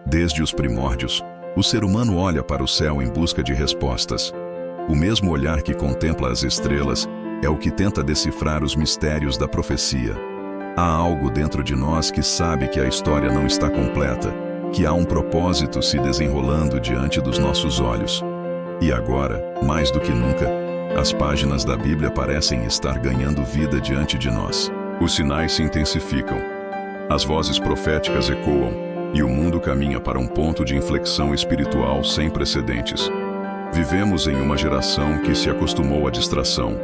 Desde os primórdios, o ser humano olha para o céu em busca de respostas. O mesmo olhar que contempla as estrelas é o que tenta decifrar os mistérios da profecia. Há algo dentro de nós que sabe que a história não está completa, que há um propósito se desenrolando diante dos nossos olhos. E agora, mais do que nunca, as páginas da Bíblia parecem estar ganhando vida diante de nós. Os sinais se intensificam, as vozes proféticas ecoam, e o mundo caminha para um ponto de inflexão espiritual sem precedentes. Vivemos em uma geração que se acostumou à distração.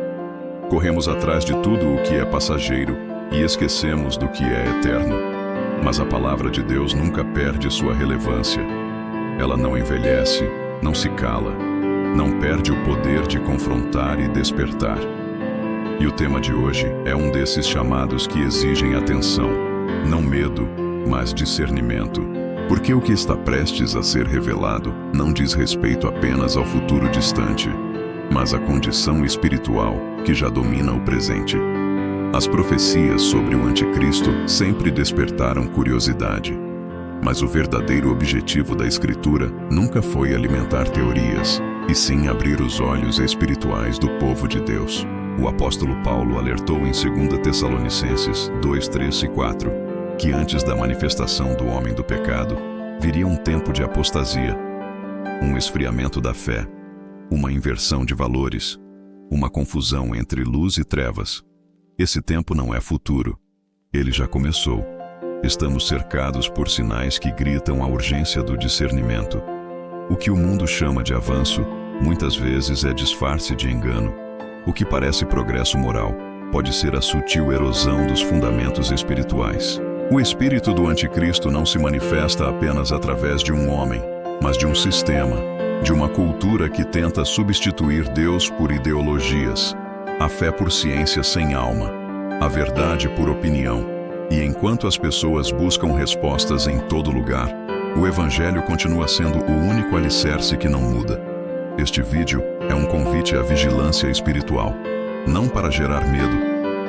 Corremos atrás de tudo o que é passageiro e esquecemos do que é eterno. Mas a palavra de Deus nunca perde sua relevância. Ela não envelhece, não se cala, não perde o poder de confrontar e despertar. E o tema de hoje é um desses chamados que exigem atenção, não medo, mas discernimento. Porque o que está prestes a ser revelado não diz respeito apenas ao futuro distante, mas à condição espiritual que já domina o presente. As profecias sobre o anticristo sempre despertaram curiosidade, mas o verdadeiro objetivo da Escritura nunca foi alimentar teorias, e sim abrir os olhos espirituais do povo de Deus. O apóstolo Paulo alertou em 2 Tessalonicenses 2, 3 e 4, que antes da manifestação do homem do pecado, viria um tempo de apostasia, um esfriamento da fé, uma inversão de valores, uma confusão entre luz e trevas. Esse tempo não é futuro, ele já começou. Estamos cercados por sinais que gritam a urgência do discernimento. O que o mundo chama de avanço, muitas vezes é disfarce de engano. O que parece progresso moral, pode ser a sutil erosão dos fundamentos espirituais. O espírito do anticristo não se manifesta apenas através de um homem, mas de um sistema, de uma cultura que tenta substituir Deus por ideologias, a fé por ciência sem alma, a verdade por opinião. E enquanto as pessoas buscam respostas em todo lugar, o Evangelho continua sendo o único alicerce que não muda. Este vídeo é um convite à vigilância espiritual, não para gerar medo,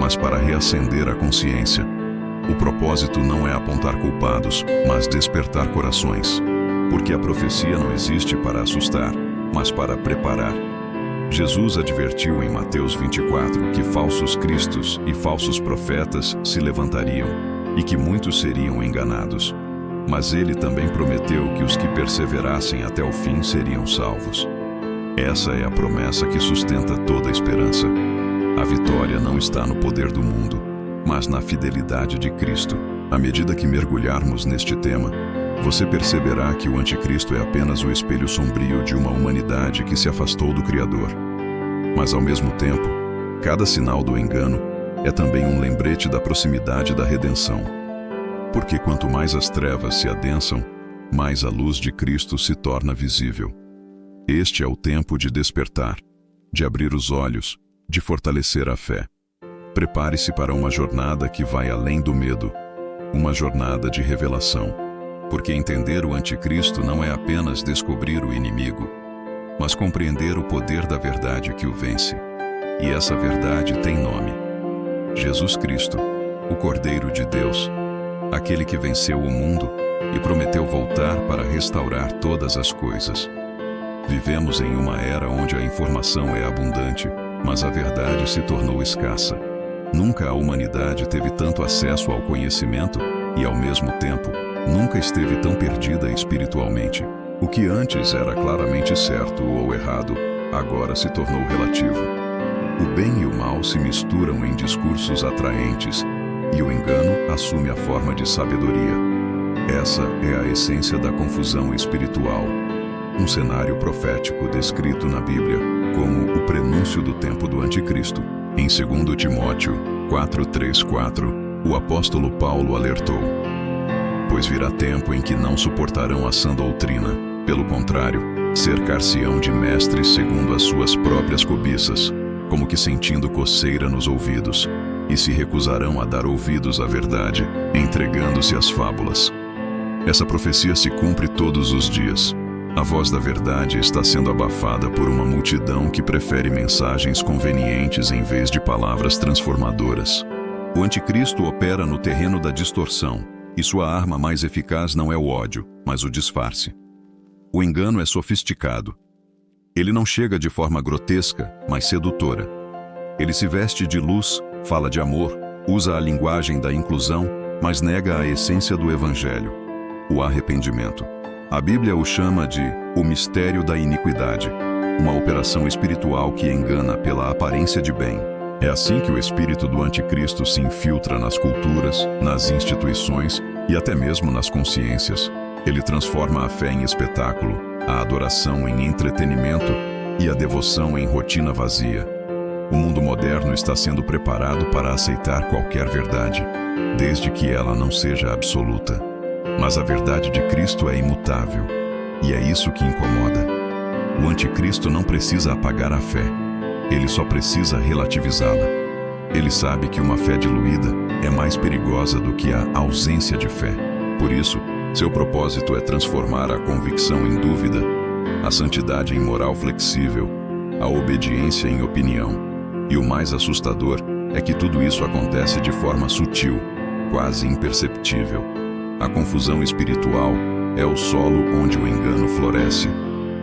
mas para reacender a consciência. O propósito não é apontar culpados, mas despertar corações. Porque a profecia não existe para assustar, mas para preparar. Jesus advertiu em Mateus 24 que falsos cristos e falsos profetas se levantariam e que muitos seriam enganados. Mas ele também prometeu que os que perseverassem até o fim seriam salvos. Essa é a promessa que sustenta toda a esperança. A vitória não está no poder do mundo, mas na fidelidade de Cristo. À medida que mergulharmos neste tema, você perceberá que o anticristo é apenas o espelho sombrio de uma humanidade que se afastou do Criador. Mas ao mesmo tempo, cada sinal do engano é também um lembrete da proximidade da redenção. Porque quanto mais as trevas se adensam, mais a luz de Cristo se torna visível. Este é o tempo de despertar, de abrir os olhos, de fortalecer a fé. Prepare-se para uma jornada que vai além do medo, uma jornada de revelação. Porque entender o anticristo não é apenas descobrir o inimigo, mas compreender o poder da verdade que o vence. E essa verdade tem nome: Jesus Cristo, o Cordeiro de Deus, aquele que venceu o mundo e prometeu voltar para restaurar todas as coisas. Vivemos em uma era onde a informação é abundante, mas a verdade se tornou escassa. Nunca a humanidade teve tanto acesso ao conhecimento e, ao mesmo tempo, nunca esteve tão perdida espiritualmente. O que antes era claramente certo ou errado, agora se tornou relativo. O bem e o mal se misturam em discursos atraentes, e o engano assume a forma de sabedoria. Essa é a essência da confusão espiritual. Um cenário profético descrito na Bíblia como o prenúncio do tempo do anticristo. Em 2 Timóteo 4:3-4, o apóstolo Paulo alertou: pois virá tempo em que não suportarão a sã doutrina, pelo contrário, cercar-se-ão de mestres segundo as suas próprias cobiças, como que sentindo coceira nos ouvidos, e se recusarão a dar ouvidos à verdade, entregando-se às fábulas. Essa profecia se cumpre todos os dias. A voz da verdade está sendo abafada por uma multidão que prefere mensagens convenientes em vez de palavras transformadoras. O anticristo opera no terreno da distorção, e sua arma mais eficaz não é o ódio, mas o disfarce. O engano é sofisticado. Ele não chega de forma grotesca, mas sedutora. Ele se veste de luz, fala de amor, usa a linguagem da inclusão, mas nega a essência do Evangelho, o arrependimento. A Bíblia o chama de o mistério da iniquidade, uma operação espiritual que engana pela aparência de bem. É assim que o espírito do anticristo se infiltra nas culturas, nas instituições e até mesmo nas consciências. Ele transforma a fé em espetáculo, a adoração em entretenimento e a devoção em rotina vazia. O mundo moderno está sendo preparado para aceitar qualquer verdade, desde que ela não seja absoluta. Mas a verdade de Cristo é imutável, e é isso que incomoda. O anticristo não precisa apagar a fé, ele só precisa relativizá-la. Ele sabe que uma fé diluída é mais perigosa do que a ausência de fé. Por isso, seu propósito é transformar a convicção em dúvida, a santidade em moral flexível, a obediência em opinião. E o mais assustador é que tudo isso acontece de forma sutil, quase imperceptível. A confusão espiritual é o solo onde o engano floresce.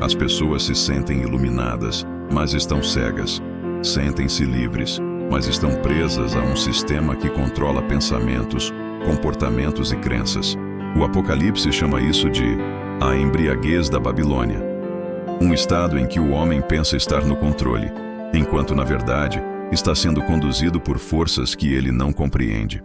As pessoas se sentem iluminadas, mas estão cegas. Sentem-se livres, mas estão presas a um sistema que controla pensamentos, comportamentos e crenças. O Apocalipse chama isso de a embriaguez da Babilônia. Um estado em que o homem pensa estar no controle, enquanto na verdade está sendo conduzido por forças que ele não compreende.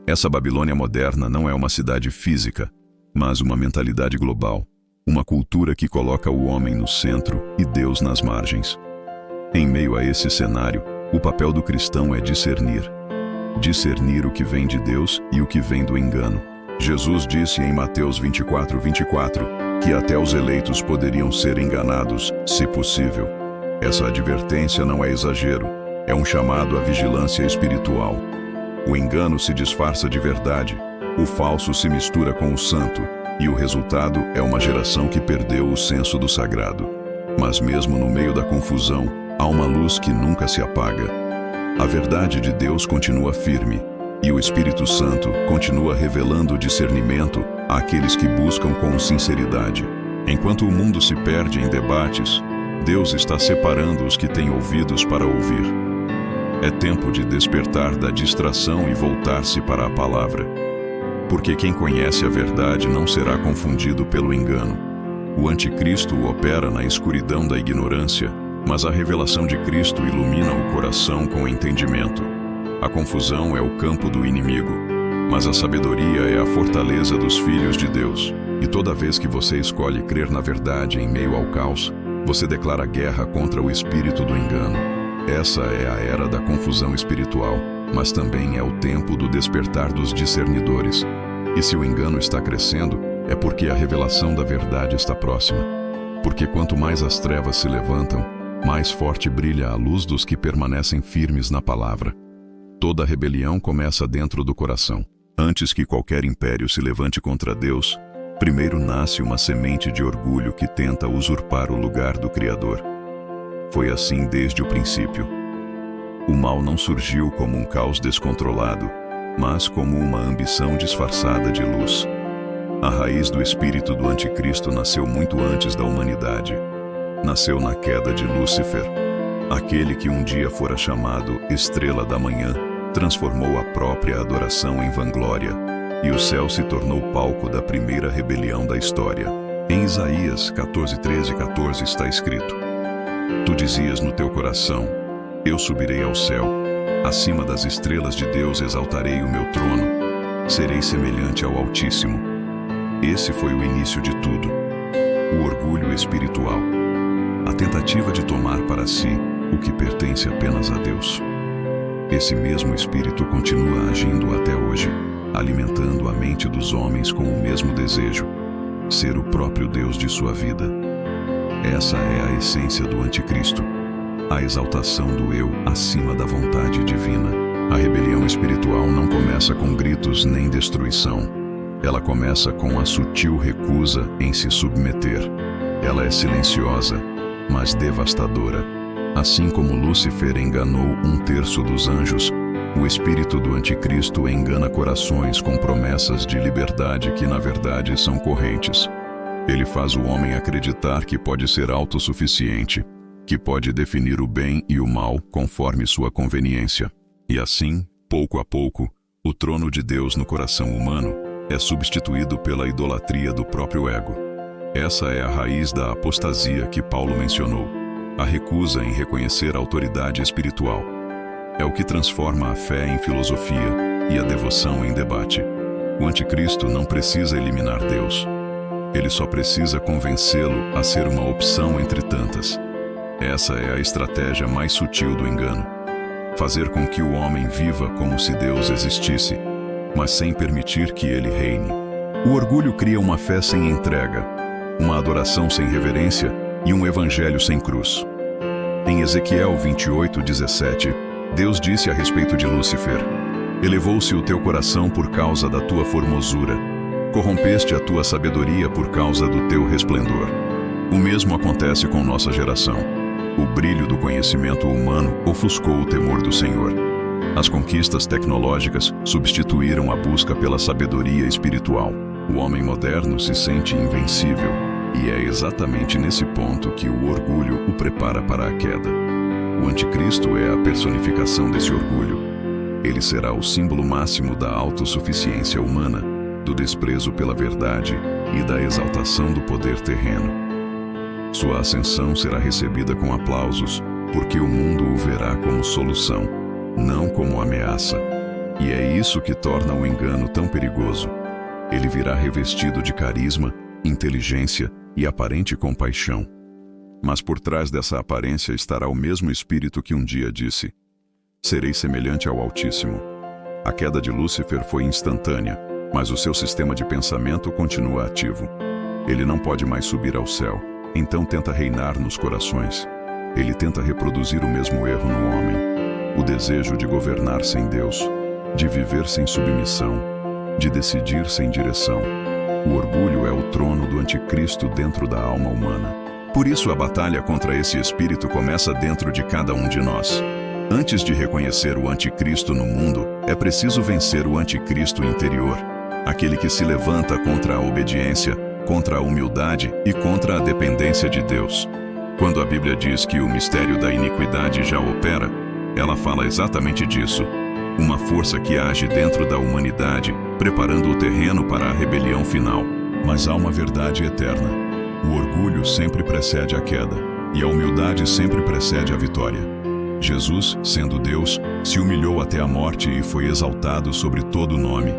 Essa Babilônia moderna não é uma cidade física, mas uma mentalidade global, uma cultura que coloca o homem no centro e Deus nas margens. Em meio a esse cenário, o papel do cristão é discernir. Discernir o que vem de Deus e o que vem do engano. Jesus disse em Mateus 24:24 que até os eleitos poderiam ser enganados, se possível. Essa advertência não é exagero, é um chamado à vigilância espiritual. O engano se disfarça de verdade, o falso se mistura com o santo, e o resultado é uma geração que perdeu o senso do sagrado. Mas mesmo no meio da confusão, há uma luz que nunca se apaga. A verdade de Deus continua firme, e o Espírito Santo continua revelando discernimento àqueles que buscam com sinceridade. Enquanto o mundo se perde em debates, Deus está separando os que têm ouvidos para ouvir. É tempo de despertar da distração e voltar-se para a palavra. Porque quem conhece a verdade não será confundido pelo engano. O anticristo opera na escuridão da ignorância, mas a revelação de Cristo ilumina o coração com entendimento. A confusão é o campo do inimigo, mas a sabedoria é a fortaleza dos filhos de Deus. E toda vez que você escolhe crer na verdade em meio ao caos, você declara guerra contra o espírito do engano. Essa é a era da confusão espiritual, mas também é o tempo do despertar dos discernidores. E se o engano está crescendo, é porque a revelação da verdade está próxima. Porque quanto mais as trevas se levantam, mais forte brilha a luz dos que permanecem firmes na palavra. Toda rebelião começa dentro do coração. Antes que qualquer império se levante contra Deus, primeiro nasce uma semente de orgulho que tenta usurpar o lugar do Criador. Foi assim desde o princípio. O mal não surgiu como um caos descontrolado, mas como uma ambição disfarçada de luz. A raiz do espírito do anticristo nasceu muito antes da humanidade. Nasceu na queda de Lúcifer. Aquele que um dia fora chamado Estrela da Manhã, transformou a própria adoração em vanglória, e o céu se tornou palco da primeira rebelião da história. Em Isaías 14:13-14 está escrito: Tu dizias no teu coração, eu subirei ao céu, acima das estrelas de Deus exaltarei o meu trono, serei semelhante ao Altíssimo. Esse foi o início de tudo, o orgulho espiritual, a tentativa de tomar para si o que pertence apenas a Deus. Esse mesmo espírito continua agindo até hoje, alimentando a mente dos homens com o mesmo desejo, ser o próprio Deus de sua vida. Essa é a essência do anticristo, a exaltação do eu acima da vontade divina. A rebelião espiritual não começa com gritos nem destruição. Ela começa com a sutil recusa em se submeter. Ela é silenciosa, mas devastadora. Assim como Lúcifer enganou 1/3 dos anjos, O espírito do anticristo engana corações com promessas de liberdade que na verdade são correntes. Ele faz o homem acreditar que pode ser autossuficiente, que pode definir o bem e o mal conforme sua conveniência. E assim, pouco a pouco, o trono de Deus no coração humano é substituído pela idolatria do próprio ego. Essa é a raiz da apostasia que Paulo mencionou, a recusa em reconhecer a autoridade espiritual. É o que transforma a fé em filosofia e a devoção em debate. O anticristo não precisa eliminar Deus. Ele só precisa convencê-lo a ser uma opção entre tantas. Essa é a estratégia mais sutil do engano. Fazer com que o homem viva como se Deus existisse, mas sem permitir que ele reine. O orgulho cria uma fé sem entrega, uma adoração sem reverência e um evangelho sem cruz. Em Ezequiel 28:17, Deus disse a respeito de Lúcifer: elevou-se o teu coração por causa da tua formosura, corrompeste a tua sabedoria por causa do teu resplendor. O mesmo acontece com nossa geração. O brilho do conhecimento humano ofuscou o temor do Senhor. As conquistas tecnológicas substituíram a busca pela sabedoria espiritual. O homem moderno se sente invencível, e é exatamente nesse ponto que o orgulho o prepara para a queda. O anticristo é a personificação desse orgulho. Ele será o símbolo máximo da autossuficiência humana, do desprezo pela verdade e da exaltação do poder terreno. Sua ascensão será recebida com aplausos, porque o mundo o verá como solução, não como ameaça. E é isso que torna o engano tão perigoso. Ele virá revestido de carisma, inteligência e aparente compaixão. Mas por trás dessa aparência estará o mesmo espírito que um dia disse: serei semelhante ao Altíssimo. A queda de Lúcifer foi instantânea, mas o seu sistema de pensamento continua ativo. Ele não pode mais subir ao céu, então tenta reinar nos corações. Ele tenta reproduzir o mesmo erro no homem: o desejo de governar sem Deus, de viver sem submissão, de decidir sem direção. O orgulho é o trono do anticristo dentro da alma humana. Por isso a batalha contra esse espírito começa dentro de cada um de nós. Antes de reconhecer o anticristo no mundo, é preciso vencer o anticristo interior, aquele que se levanta contra a obediência, contra a humildade e contra a dependência de Deus. Quando a Bíblia diz que o mistério da iniquidade já opera, ela fala exatamente disso. Uma força que age dentro da humanidade, preparando o terreno para a rebelião final. Mas há uma verdade eterna. O orgulho sempre precede a queda, e a humildade sempre precede a vitória. Jesus, sendo Deus, se humilhou até a morte e foi exaltado sobre todo nome.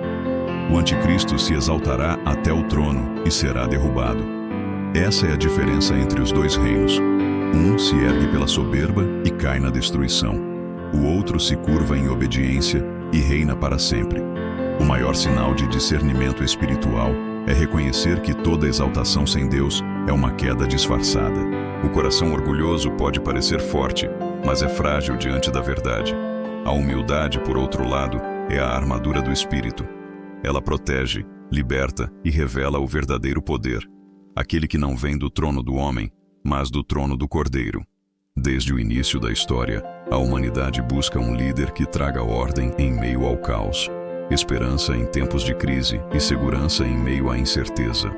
O anticristo se exaltará até o trono e será derrubado. Essa é a diferença entre os dois reinos. Um se ergue pela soberba e cai na destruição. O outro se curva em obediência e reina para sempre. O maior sinal de discernimento espiritual é reconhecer que toda exaltação sem Deus é uma queda disfarçada. O coração orgulhoso pode parecer forte, mas é frágil diante da verdade. A humildade, por outro lado, é a armadura do espírito. Ela protege, liberta e revela o verdadeiro poder, aquele que não vem do trono do homem, mas do trono do Cordeiro. Desde o início da história, a humanidade busca um líder que traga ordem em meio ao caos, esperança em tempos de crise e segurança em meio à incerteza.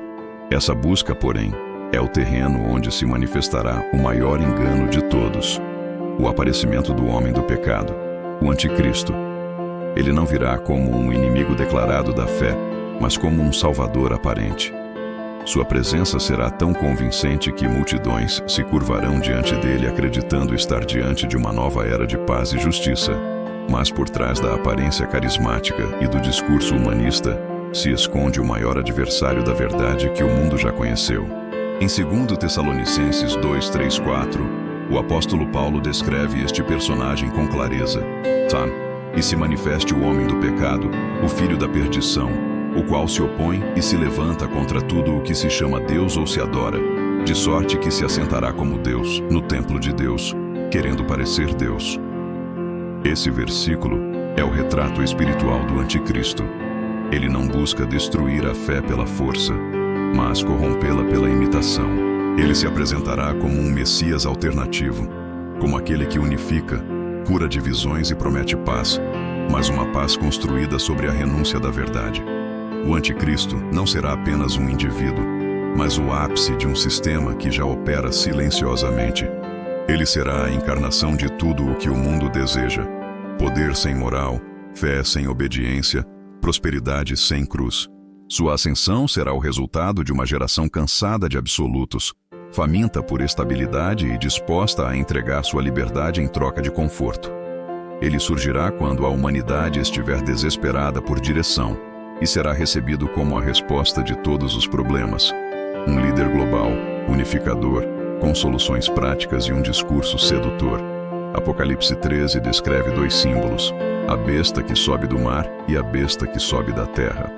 Essa busca, porém, é o terreno onde se manifestará o maior engano de todos: o aparecimento do homem do pecado, o anticristo. Ele não virá como um inimigo declarado da fé, mas como um salvador aparente. Sua presença será tão convincente que multidões se curvarão diante dele acreditando estar diante de uma nova era de paz e justiça. Mas por trás da aparência carismática e do discurso humanista, se esconde o maior adversário da verdade que o mundo já conheceu. Em 2 Tessalonicenses 2:3-4, o apóstolo Paulo descreve este personagem com clareza. E se manifeste o homem do pecado, o filho da perdição, o qual se opõe e se levanta contra tudo o que se chama Deus ou se adora, de sorte que se assentará como Deus, no templo de Deus, querendo parecer Deus. Esse versículo é o retrato espiritual do anticristo. Ele não busca destruir a fé pela força, mas corrompê-la pela imitação. Ele se apresentará como um Messias alternativo, como aquele que unifica, cura divisões e promete paz, mas uma paz construída sobre a renúncia da verdade. O anticristo não será apenas um indivíduo, mas o ápice de um sistema que já opera silenciosamente. Ele será a encarnação de tudo o que o mundo deseja: poder sem moral, fé sem obediência, prosperidade sem cruz. Sua ascensão será o resultado de uma geração cansada de absolutos, faminta por estabilidade e disposta a entregar sua liberdade em troca de conforto. Ele surgirá quando a humanidade estiver desesperada por direção e será recebido como a resposta de todos os problemas. Um líder global, unificador, com soluções práticas e um discurso sedutor. Apocalipse 13 descreve 2 símbolos: a besta que sobe do mar e a besta que sobe da terra.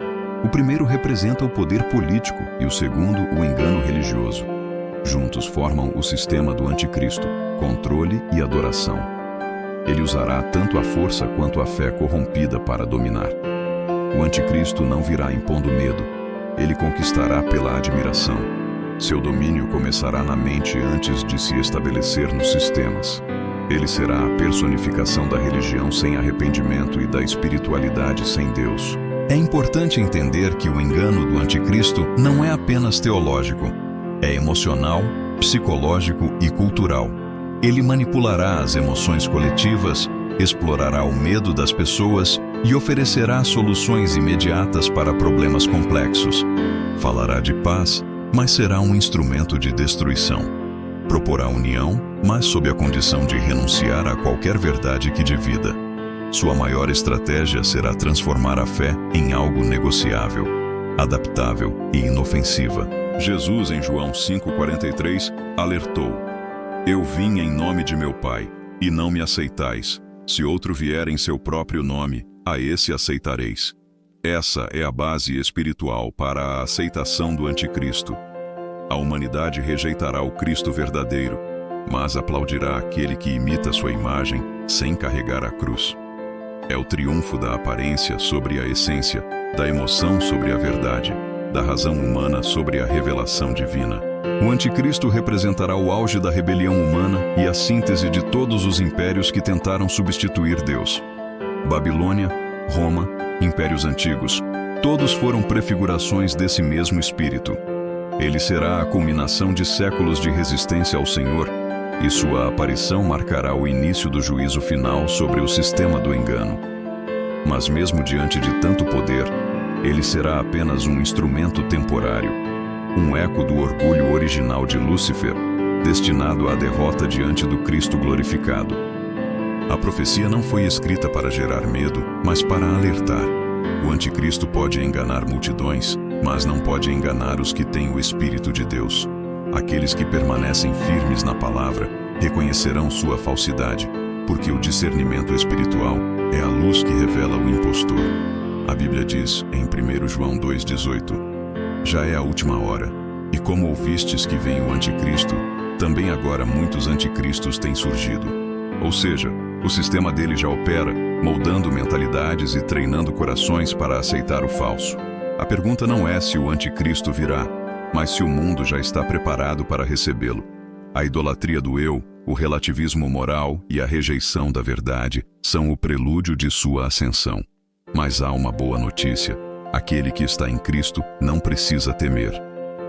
O primeiro representa o poder político e o segundo o engano religioso. Juntos formam o sistema do anticristo, controle e adoração. Ele usará tanto a força quanto a fé corrompida para dominar. O anticristo não virá impondo medo, ele conquistará pela admiração. Seu domínio começará na mente antes de se estabelecer nos sistemas. Ele será a personificação da religião sem arrependimento e da espiritualidade sem Deus. É importante entender que o engano do anticristo não é apenas teológico, é emocional, psicológico e cultural. Ele manipulará as emoções coletivas, explorará o medo das pessoas e oferecerá soluções imediatas para problemas complexos. Falará de paz, mas será um instrumento de destruição. Proporá união, mas sob a condição de renunciar a qualquer verdade que divida. Sua maior estratégia será transformar a fé em algo negociável, adaptável e inofensiva. Jesus, em João 5,43, alertou: Eu vim em nome de meu Pai, e não me aceitais. Se outro vier em seu próprio nome, a esse aceitareis. Essa é a base espiritual para a aceitação do anticristo. A humanidade rejeitará o Cristo verdadeiro, mas aplaudirá aquele que imita sua imagem sem carregar a cruz. É o triunfo da aparência sobre a essência, da emoção sobre a verdade, da razão humana sobre a revelação divina. O anticristo representará o auge da rebelião humana e a síntese de todos os impérios que tentaram substituir Deus. Babilônia, Roma, impérios antigos, todos foram prefigurações desse mesmo espírito. Ele será a culminação de séculos de resistência ao Senhor, e sua aparição marcará o início do juízo final sobre o sistema do engano. Mas mesmo diante de tanto poder, ele será apenas um instrumento temporário, um eco do orgulho original de Lúcifer, destinado à derrota diante do Cristo glorificado. A profecia não foi escrita para gerar medo, mas para alertar. O anticristo pode enganar multidões, mas não pode enganar os que têm o Espírito de Deus. Aqueles que permanecem firmes na palavra reconhecerão sua falsidade, porque o discernimento espiritual é a luz que revela o impostor. A Bíblia diz, em 1 João 2,18, Já é a última hora, e como ouvistes que vem o anticristo, também agora muitos anticristos têm surgido. Ou seja, o sistema dele já opera, moldando mentalidades e treinando corações para aceitar o falso. A pergunta não é se o anticristo virá, mas se o mundo já está preparado para recebê-lo. A idolatria do eu, o relativismo moral e a rejeição da verdade são o prelúdio de sua ascensão. Mas há uma boa notícia: aquele que está em Cristo não precisa temer,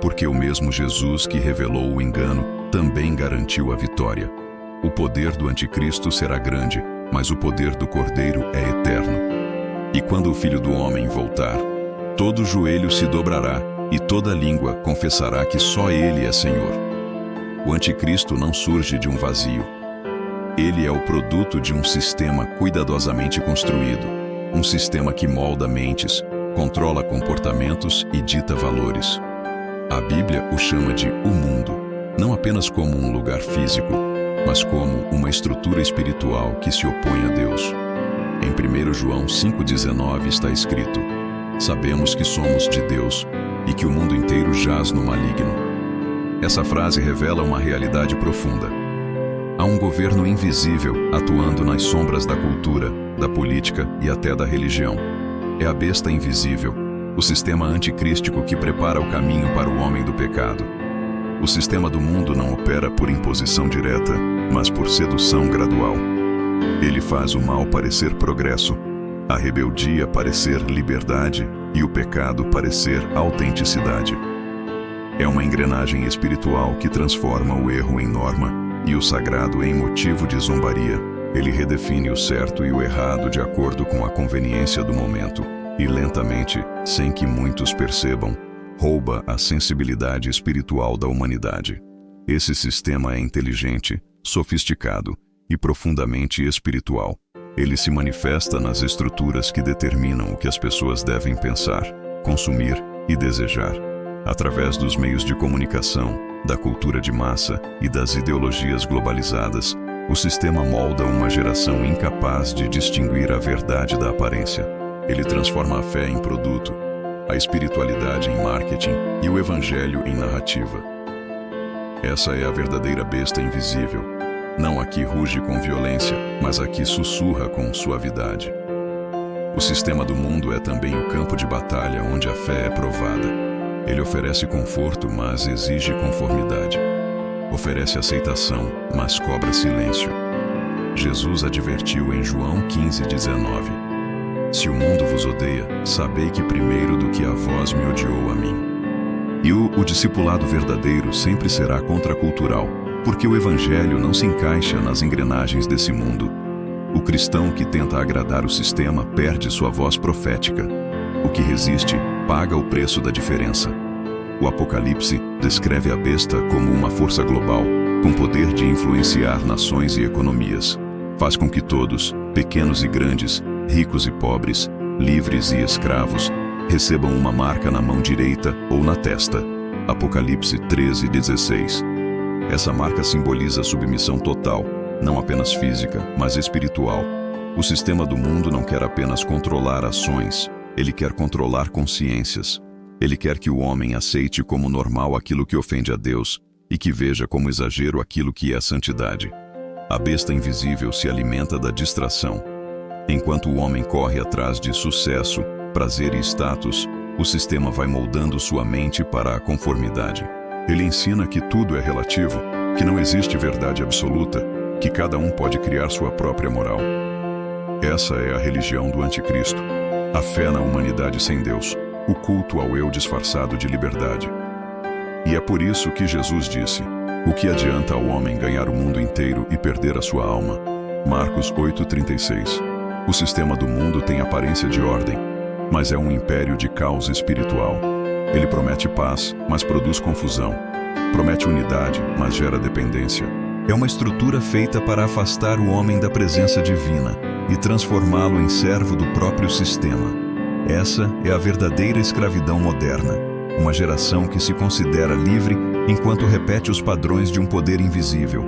porque o mesmo Jesus que revelou o engano também garantiu a vitória. O poder do anticristo será grande, mas o poder do Cordeiro é eterno. E quando o Filho do Homem voltar, todo joelho se dobrará e toda língua confessará que só Ele é Senhor. O anticristo não surge de um vazio. Ele é o produto de um sistema cuidadosamente construído, um sistema que molda mentes, controla comportamentos e dita valores. A Bíblia o chama de o mundo, não apenas como um lugar físico, mas como uma estrutura espiritual que se opõe a Deus. Em 1 João 5,19 está escrito: Sabemos que somos de Deus e que o mundo inteiro jaz no maligno. Essa frase revela uma realidade profunda. Há um governo invisível atuando nas sombras da cultura, da política e até da religião. É a besta invisível, o sistema anticrístico que prepara o caminho para o homem do pecado. O sistema do mundo não opera por imposição direta, mas por sedução gradual. Ele faz o mal parecer progresso, a rebeldia parecer liberdade e o pecado parecer autenticidade. É uma engrenagem espiritual que transforma o erro em norma e o sagrado em motivo de zombaria. Ele redefine o certo e o errado de acordo com a conveniência do momento e, lentamente, sem que muitos percebam, rouba a sensibilidade espiritual da humanidade. Esse sistema é inteligente, sofisticado e profundamente espiritual. Ele se manifesta nas estruturas que determinam o que as pessoas devem pensar, consumir e desejar. Através dos meios de comunicação, da cultura de massa e das ideologias globalizadas, o sistema molda uma geração incapaz de distinguir a verdade da aparência. Ele transforma a fé em produto, a espiritualidade em marketing e o evangelho em narrativa. Essa é a verdadeira besta invisível. Não a que ruge com violência, mas a que sussurra com suavidade. O sistema do mundo é também o campo de batalha onde a fé é provada. Ele oferece conforto, mas exige conformidade. Oferece aceitação, mas cobra silêncio. Jesus advertiu em João 15:19: Se o mundo vos odeia, sabei que primeiro do que a vós me odiou a mim. E o discipulado verdadeiro sempre será contracultural, porque o evangelho não se encaixa nas engrenagens desse mundo. O cristão que tenta agradar o sistema perde sua voz profética. O que resiste paga o preço da diferença. O Apocalipse descreve a besta como uma força global, com poder de influenciar nações e economias. Faz com que todos, pequenos e grandes, ricos e pobres, livres e escravos, recebam uma marca na mão direita ou na testa. Apocalipse 13:16. Essa marca simboliza submissão total, não apenas física, mas espiritual. O sistema do mundo não quer apenas controlar ações, ele quer controlar consciências. Ele quer que o homem aceite como normal aquilo que ofende a Deus e que veja como exagero aquilo que é santidade. A besta invisível se alimenta da distração. Enquanto o homem corre atrás de sucesso, prazer e status, o sistema vai moldando sua mente para a conformidade. Ele ensina que tudo é relativo, que não existe verdade absoluta, que cada um pode criar sua própria moral. Essa é a religião do anticristo. A fé na humanidade sem Deus. O culto ao eu disfarçado de liberdade. E é por isso que Jesus disse: o que adianta ao homem ganhar o mundo inteiro e perder a sua alma? Marcos 8:36. O sistema do mundo tem aparência de ordem, mas é um império de caos espiritual. Ele promete paz, mas produz confusão. Promete unidade, mas gera dependência. É uma estrutura feita para afastar o homem da presença divina e transformá-lo em servo do próprio sistema. Essa é a verdadeira escravidão moderna, uma geração que se considera livre enquanto repete os padrões de um poder invisível.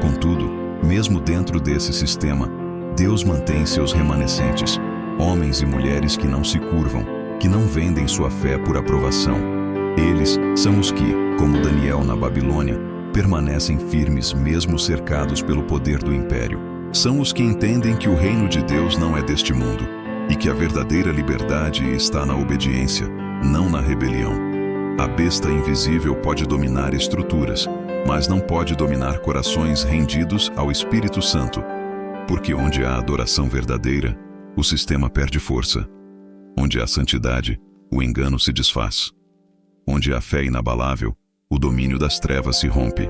Contudo, mesmo dentro desse sistema, Deus mantém seus remanescentes, homens e mulheres que não se curvam, que não vendem sua fé por aprovação. Eles são os que, como Daniel na Babilônia, permanecem firmes mesmo cercados pelo poder do império. São os que entendem que o reino de Deus não é deste mundo, e que a verdadeira liberdade está na obediência, não na rebelião. A besta invisível pode dominar estruturas, mas não pode dominar corações rendidos ao Espírito Santo, porque onde há adoração verdadeira, o sistema perde força. Onde há santidade, o engano se desfaz. Onde há fé inabalável, o domínio das trevas se rompe.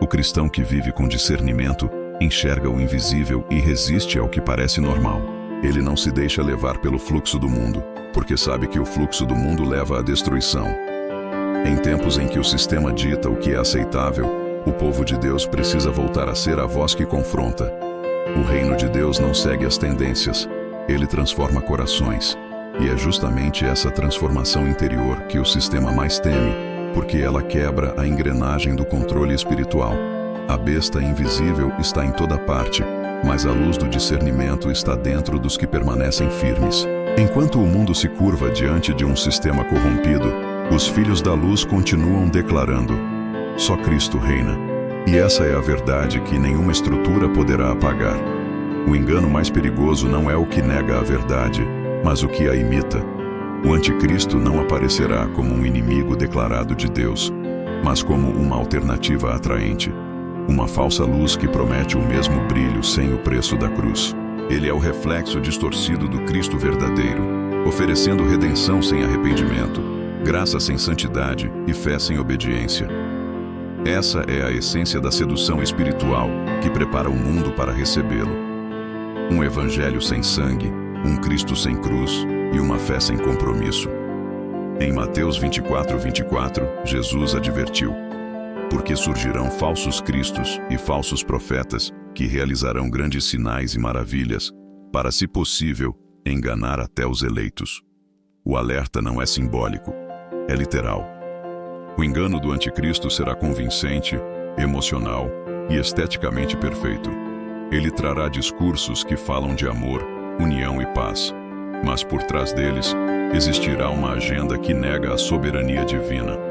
O cristão que vive com discernimento enxerga o invisível e resiste ao que parece normal. Ele não se deixa levar pelo fluxo do mundo, porque sabe que o fluxo do mundo leva à destruição. Em tempos em que o sistema dita o que é aceitável, o povo de Deus precisa voltar a ser a voz que confronta. O reino de Deus não segue as tendências, ele transforma corações. E é justamente essa transformação interior que o sistema mais teme, porque ela quebra a engrenagem do controle espiritual. A besta invisível está em toda parte, mas a luz do discernimento está dentro dos que permanecem firmes. Enquanto o mundo se curva diante de um sistema corrompido, os filhos da luz continuam declarando: só Cristo reina. E essa é a verdade que nenhuma estrutura poderá apagar. O engano mais perigoso não é o que nega a verdade, mas o que a imita. O anticristo não aparecerá como um inimigo declarado de Deus, mas como uma alternativa atraente. Uma falsa luz que promete o mesmo brilho sem o preço da cruz. Ele é o reflexo distorcido do Cristo verdadeiro, oferecendo redenção sem arrependimento, graça sem santidade e fé sem obediência. Essa é a essência da sedução espiritual que prepara o mundo para recebê-lo. Um evangelho sem sangue, um Cristo sem cruz e uma fé sem compromisso. Em Mateus 24:24, Jesus advertiu: porque surgirão falsos cristos e falsos profetas que realizarão grandes sinais e maravilhas, para, se possível, enganar até os eleitos. O alerta não é simbólico, é literal. O engano do anticristo será convincente, emocional e esteticamente perfeito. Ele trará discursos que falam de amor, união e paz, mas por trás deles existirá uma agenda que nega a soberania divina.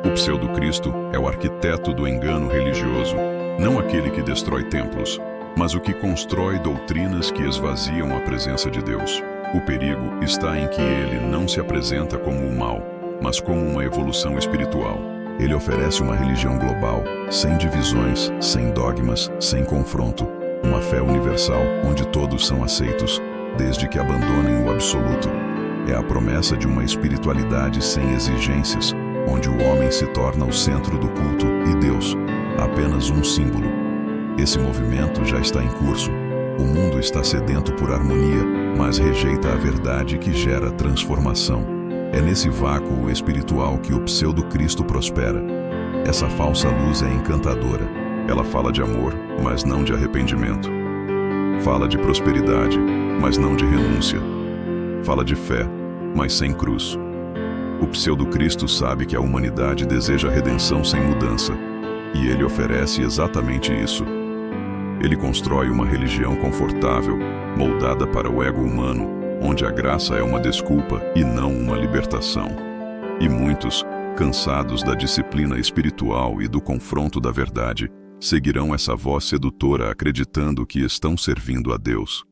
O pseudo-cristo é o arquiteto do engano religioso, não aquele que destrói templos, mas o que constrói doutrinas que esvaziam a presença de Deus. O perigo está em que ele não se apresenta como o mal, mas como uma evolução espiritual. Ele oferece uma religião global, sem divisões, sem dogmas, sem confronto, uma fé universal onde todos são aceitos, desde que abandonem o absoluto. É a promessa de uma espiritualidade sem exigências, onde o homem se torna o centro do culto e Deus, apenas um símbolo. Esse movimento já está em curso. O mundo está sedento por harmonia, mas rejeita a verdade que gera transformação. É nesse vácuo espiritual que o pseudo-cristo prospera. Essa falsa luz é encantadora. Ela fala de amor, mas não de arrependimento. Fala de prosperidade, mas não de renúncia. Fala de fé, mas sem cruz. O pseudo-cristo sabe que a humanidade deseja redenção sem mudança, e ele oferece exatamente isso. Ele constrói uma religião confortável, moldada para o ego humano, onde a graça é uma desculpa e não uma libertação. E muitos, cansados da disciplina espiritual e do confronto da verdade, seguirão essa voz sedutora acreditando que estão servindo a Deus.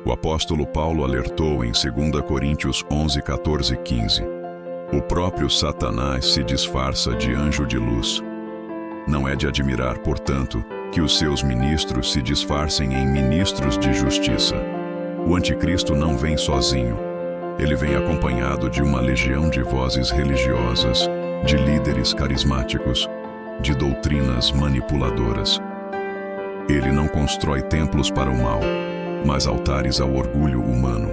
O apóstolo Paulo alertou em 2 Coríntios 11, 14 e 15. O próprio Satanás se disfarça de anjo de luz. Não é de admirar, portanto, que os seus ministros se disfarcem em ministros de justiça. O anticristo não vem sozinho. Ele vem acompanhado de uma legião de vozes religiosas, de líderes carismáticos, de doutrinas manipuladoras. Ele não constrói templos para o mal, mas altares ao orgulho humano.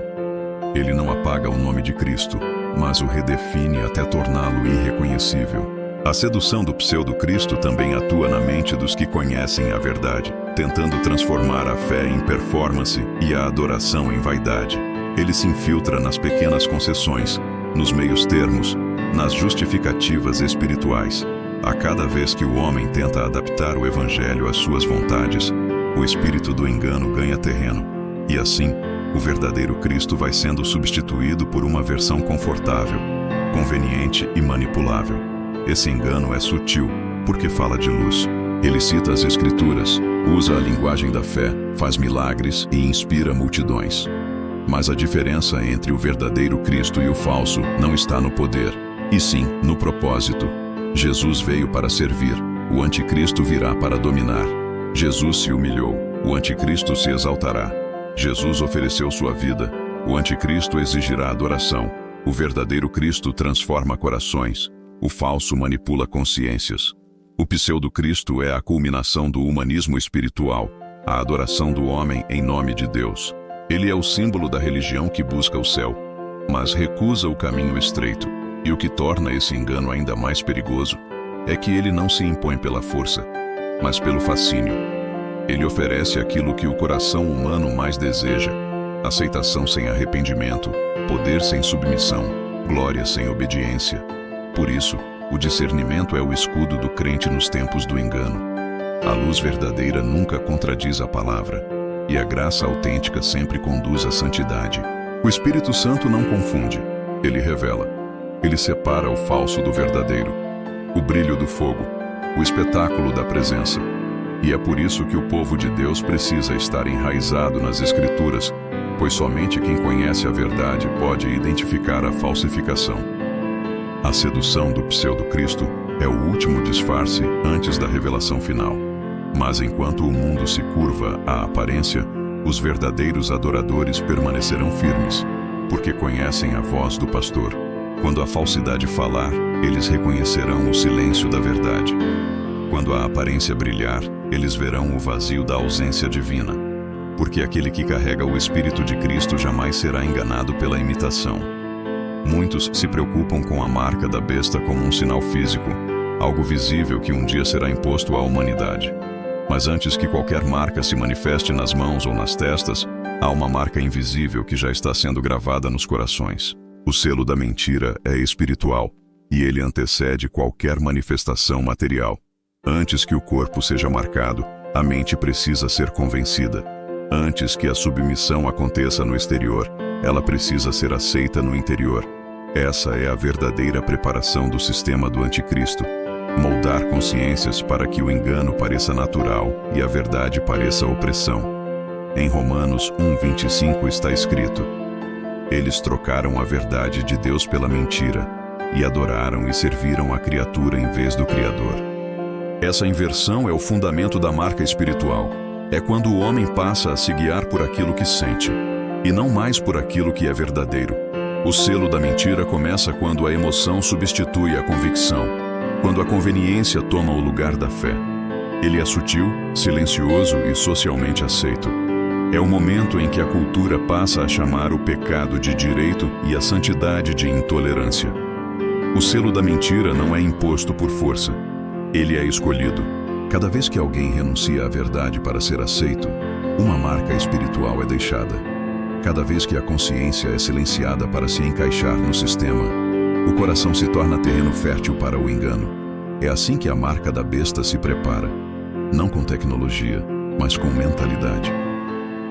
Ele não apaga o nome de Cristo, mas o redefine até torná-lo irreconhecível. A sedução do pseudo-cristo também atua na mente dos que conhecem a verdade, tentando transformar a fé em performance e a adoração em vaidade. Ele se infiltra nas pequenas concessões, nos meios termos, nas justificativas espirituais. A cada vez que o homem tenta adaptar o evangelho às suas vontades, o espírito do engano ganha terreno. E assim, o verdadeiro Cristo vai sendo substituído por uma versão confortável, conveniente e manipulável. Esse engano é sutil, porque fala de luz. Ele cita as Escrituras, usa a linguagem da fé, faz milagres e inspira multidões. Mas a diferença entre o verdadeiro Cristo e o falso não está no poder, e sim no propósito. Jesus veio para servir, o anticristo virá para dominar. Jesus se humilhou, o anticristo se exaltará. Jesus ofereceu sua vida, o anticristo exigirá adoração. O verdadeiro Cristo transforma corações, o falso manipula consciências. O pseudo-cristo é a culminação do humanismo espiritual, a adoração do homem em nome de Deus. Ele é o símbolo da religião que busca o céu, mas recusa o caminho estreito. E o que torna esse engano ainda mais perigoso é que ele não se impõe pela força, mas pelo fascínio. Ele oferece aquilo que o coração humano mais deseja: aceitação sem arrependimento, poder sem submissão, glória sem obediência. Por isso, o discernimento é o escudo do crente nos tempos do engano. A luz verdadeira nunca contradiz a palavra, e a graça autêntica sempre conduz à santidade. O Espírito Santo não confunde, ele revela. Ele separa o falso do verdadeiro, o brilho do fogo, o espetáculo da presença. E é por isso que o povo de Deus precisa estar enraizado nas Escrituras, pois somente quem conhece a verdade pode identificar a falsificação. A sedução do pseudo-cristo é o último disfarce antes da revelação final. Mas enquanto o mundo se curva à aparência, os verdadeiros adoradores permanecerão firmes, porque conhecem a voz do pastor. Quando a falsidade falar, eles reconhecerão o silêncio da verdade. Quando a aparência brilhar, eles verão o vazio da ausência divina. Porque aquele que carrega o Espírito de Cristo jamais será enganado pela imitação. Muitos se preocupam com a marca da besta como um sinal físico, algo visível que um dia será imposto à humanidade. Mas antes que qualquer marca se manifeste nas mãos ou nas testas, há uma marca invisível que já está sendo gravada nos corações. O selo da mentira é espiritual, e ele antecede qualquer manifestação material. Antes que o corpo seja marcado, a mente precisa ser convencida. Antes que a submissão aconteça no exterior, ela precisa ser aceita no interior. Essa é a verdadeira preparação do sistema do anticristo. Moldar consciências para que o engano pareça natural e a verdade pareça opressão. Em Romanos 1:25 está escrito: eles trocaram a verdade de Deus pela mentira e adoraram e serviram a criatura em vez do Criador. Essa inversão é o fundamento da marca espiritual. É quando o homem passa a se guiar por aquilo que sente, e não mais por aquilo que é verdadeiro. O selo da mentira começa quando a emoção substitui a convicção, quando a conveniência toma o lugar da fé. Ele é sutil, silencioso e socialmente aceito. É o momento em que a cultura passa a chamar o pecado de direito e a santidade de intolerância. O selo da mentira não é imposto por força. Ele é escolhido. Cada vez que alguém renuncia à verdade para ser aceito, uma marca espiritual é deixada. Cada vez que a consciência é silenciada para se encaixar no sistema, o coração se torna terreno fértil para o engano. É assim que a marca da besta se prepara, não com tecnologia, mas com mentalidade.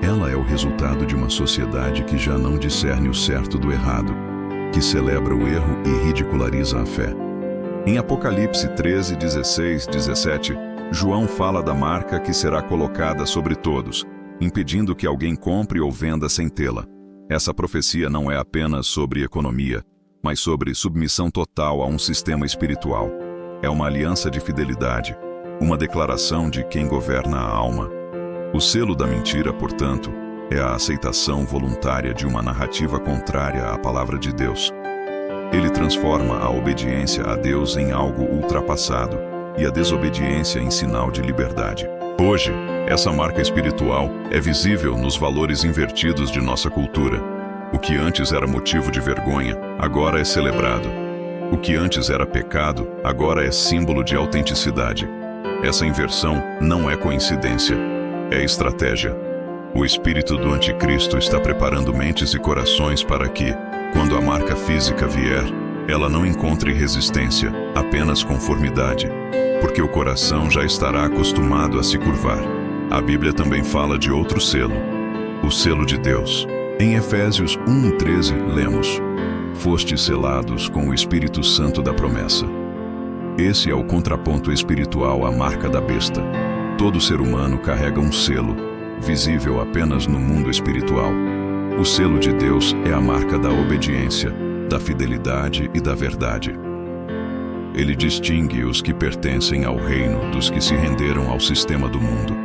Ela é o resultado de uma sociedade que já não discerne o certo do errado, que celebra o erro e ridiculariza a fé. Em Apocalipse 13, 16, 17, João fala da marca que será colocada sobre todos, impedindo que alguém compre ou venda sem tê-la. Essa profecia não é apenas sobre economia, mas sobre submissão total a um sistema espiritual. É uma aliança de fidelidade, uma declaração de quem governa a alma. O selo da mentira, portanto, é a aceitação voluntária de uma narrativa contrária à palavra de Deus. Ele transforma a obediência a Deus em algo ultrapassado e a desobediência em sinal de liberdade. Hoje, essa marca espiritual é visível nos valores invertidos de nossa cultura. O que antes era motivo de vergonha, agora é celebrado. O que antes era pecado, agora é símbolo de autenticidade. Essa inversão não é coincidência, é estratégia. O espírito do anticristo está preparando mentes e corações para que, quando a marca física vier, ela não encontre resistência, apenas conformidade, porque o coração já estará acostumado a se curvar. A Bíblia também fala de outro selo, o selo de Deus. Em Efésios 1:13 lemos: fostes selados com o Espírito Santo da promessa. Esse é o contraponto espiritual à marca da besta. Todo ser humano carrega um selo, visível apenas no mundo espiritual. O selo de Deus é a marca da obediência, da fidelidade e da verdade. Ele distingue os que pertencem ao reino dos que se renderam ao sistema do mundo.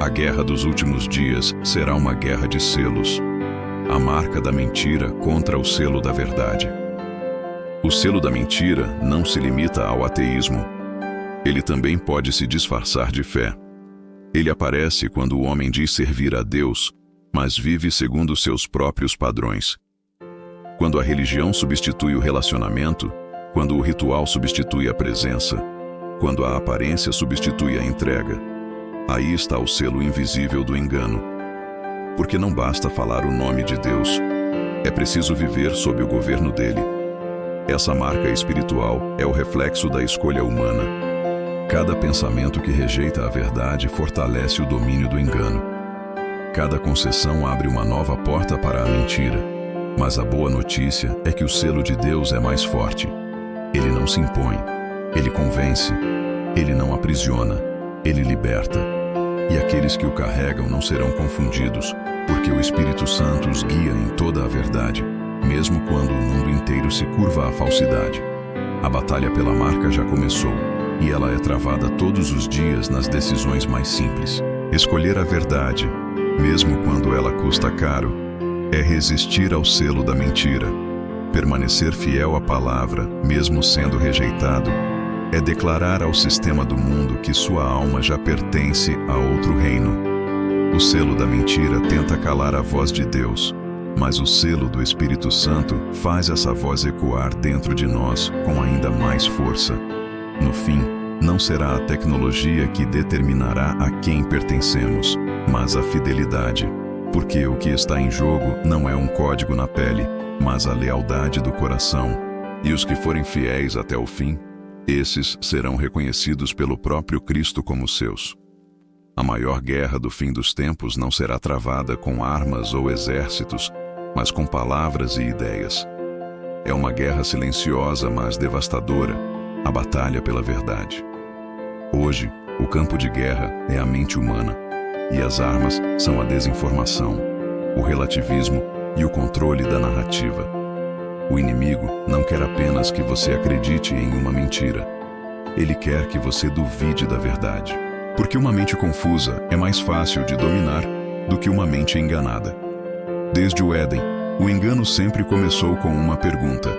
A guerra dos últimos dias será uma guerra de selos. A marca da mentira contra o selo da verdade. O selo da mentira não se limita ao ateísmo. Ele também pode se disfarçar de fé. Ele aparece quando o homem diz servir a Deus, mas vive segundo seus próprios padrões. Quando a religião substitui o relacionamento, quando o ritual substitui a presença, quando a aparência substitui a entrega, aí está o selo invisível do engano. Porque não basta falar o nome de Deus, é preciso viver sob o governo dele. Essa marca espiritual é o reflexo da escolha humana. Cada pensamento que rejeita a verdade fortalece o domínio do engano. Cada concessão abre uma nova porta para a mentira. Mas a boa notícia é que o selo de Deus é mais forte. Ele não se impõe, ele convence, ele não aprisiona, ele liberta. E aqueles que o carregam não serão confundidos, porque o Espírito Santo os guia em toda a verdade, mesmo quando o mundo inteiro se curva à falsidade. A batalha pela marca já começou. e ela é travada todos os dias nas decisões mais simples. Escolher a verdade, mesmo quando ela custa caro, é resistir ao selo da mentira. Permanecer fiel à palavra, mesmo sendo rejeitado, é declarar ao sistema do mundo que sua alma já pertence a outro reino. O selo da mentira tenta calar a voz de Deus, mas o selo do Espírito Santo faz essa voz ecoar dentro de nós com ainda mais força. No fim, não será a tecnologia que determinará a quem pertencemos, mas a fidelidade, porque o que está em jogo não é um código na pele, mas a lealdade do coração. E os que forem fiéis até o fim, esses serão reconhecidos pelo próprio Cristo como seus. A maior guerra do fim dos tempos não será travada com armas ou exércitos, mas com palavras e ideias. É uma guerra silenciosa, mas devastadora, a batalha pela verdade. Hoje, o campo de guerra é a mente humana, e as armas são a desinformação, o relativismo e o controle da narrativa. O inimigo não quer apenas que você acredite em uma mentira. Ele quer que você duvide da verdade. Porque uma mente confusa é mais fácil de dominar do que uma mente enganada. Desde o Éden, o engano sempre começou com uma pergunta: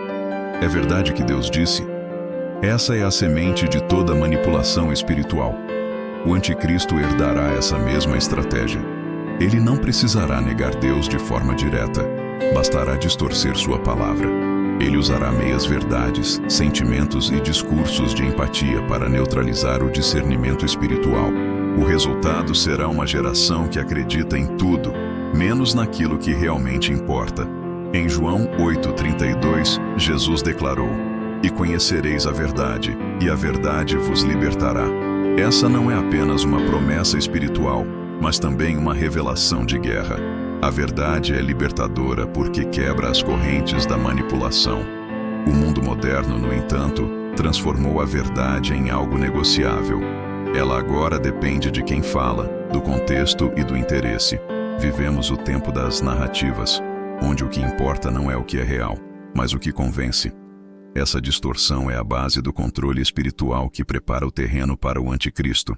é verdade que Deus disse? Essa é a semente de toda manipulação espiritual. O anticristo herdará essa mesma estratégia. Ele não precisará negar Deus de forma direta, bastará distorcer sua palavra. Ele usará meias-verdades, sentimentos e discursos de empatia para neutralizar o discernimento espiritual. O resultado será uma geração que acredita em tudo, menos naquilo que realmente importa. Em João 8,32, Jesus declarou: "E conhecereis a verdade, e a verdade vos libertará." Essa não é apenas uma promessa espiritual, mas também uma revelação de guerra. A verdade é libertadora porque quebra as correntes da manipulação. O mundo moderno, no entanto, transformou a verdade em algo negociável. Ela agora depende de quem fala, do contexto e do interesse. Vivemos o tempo das narrativas, onde o que importa não é o que é real, mas o que convence. Essa distorção é a base do controle espiritual que prepara o terreno para o anticristo.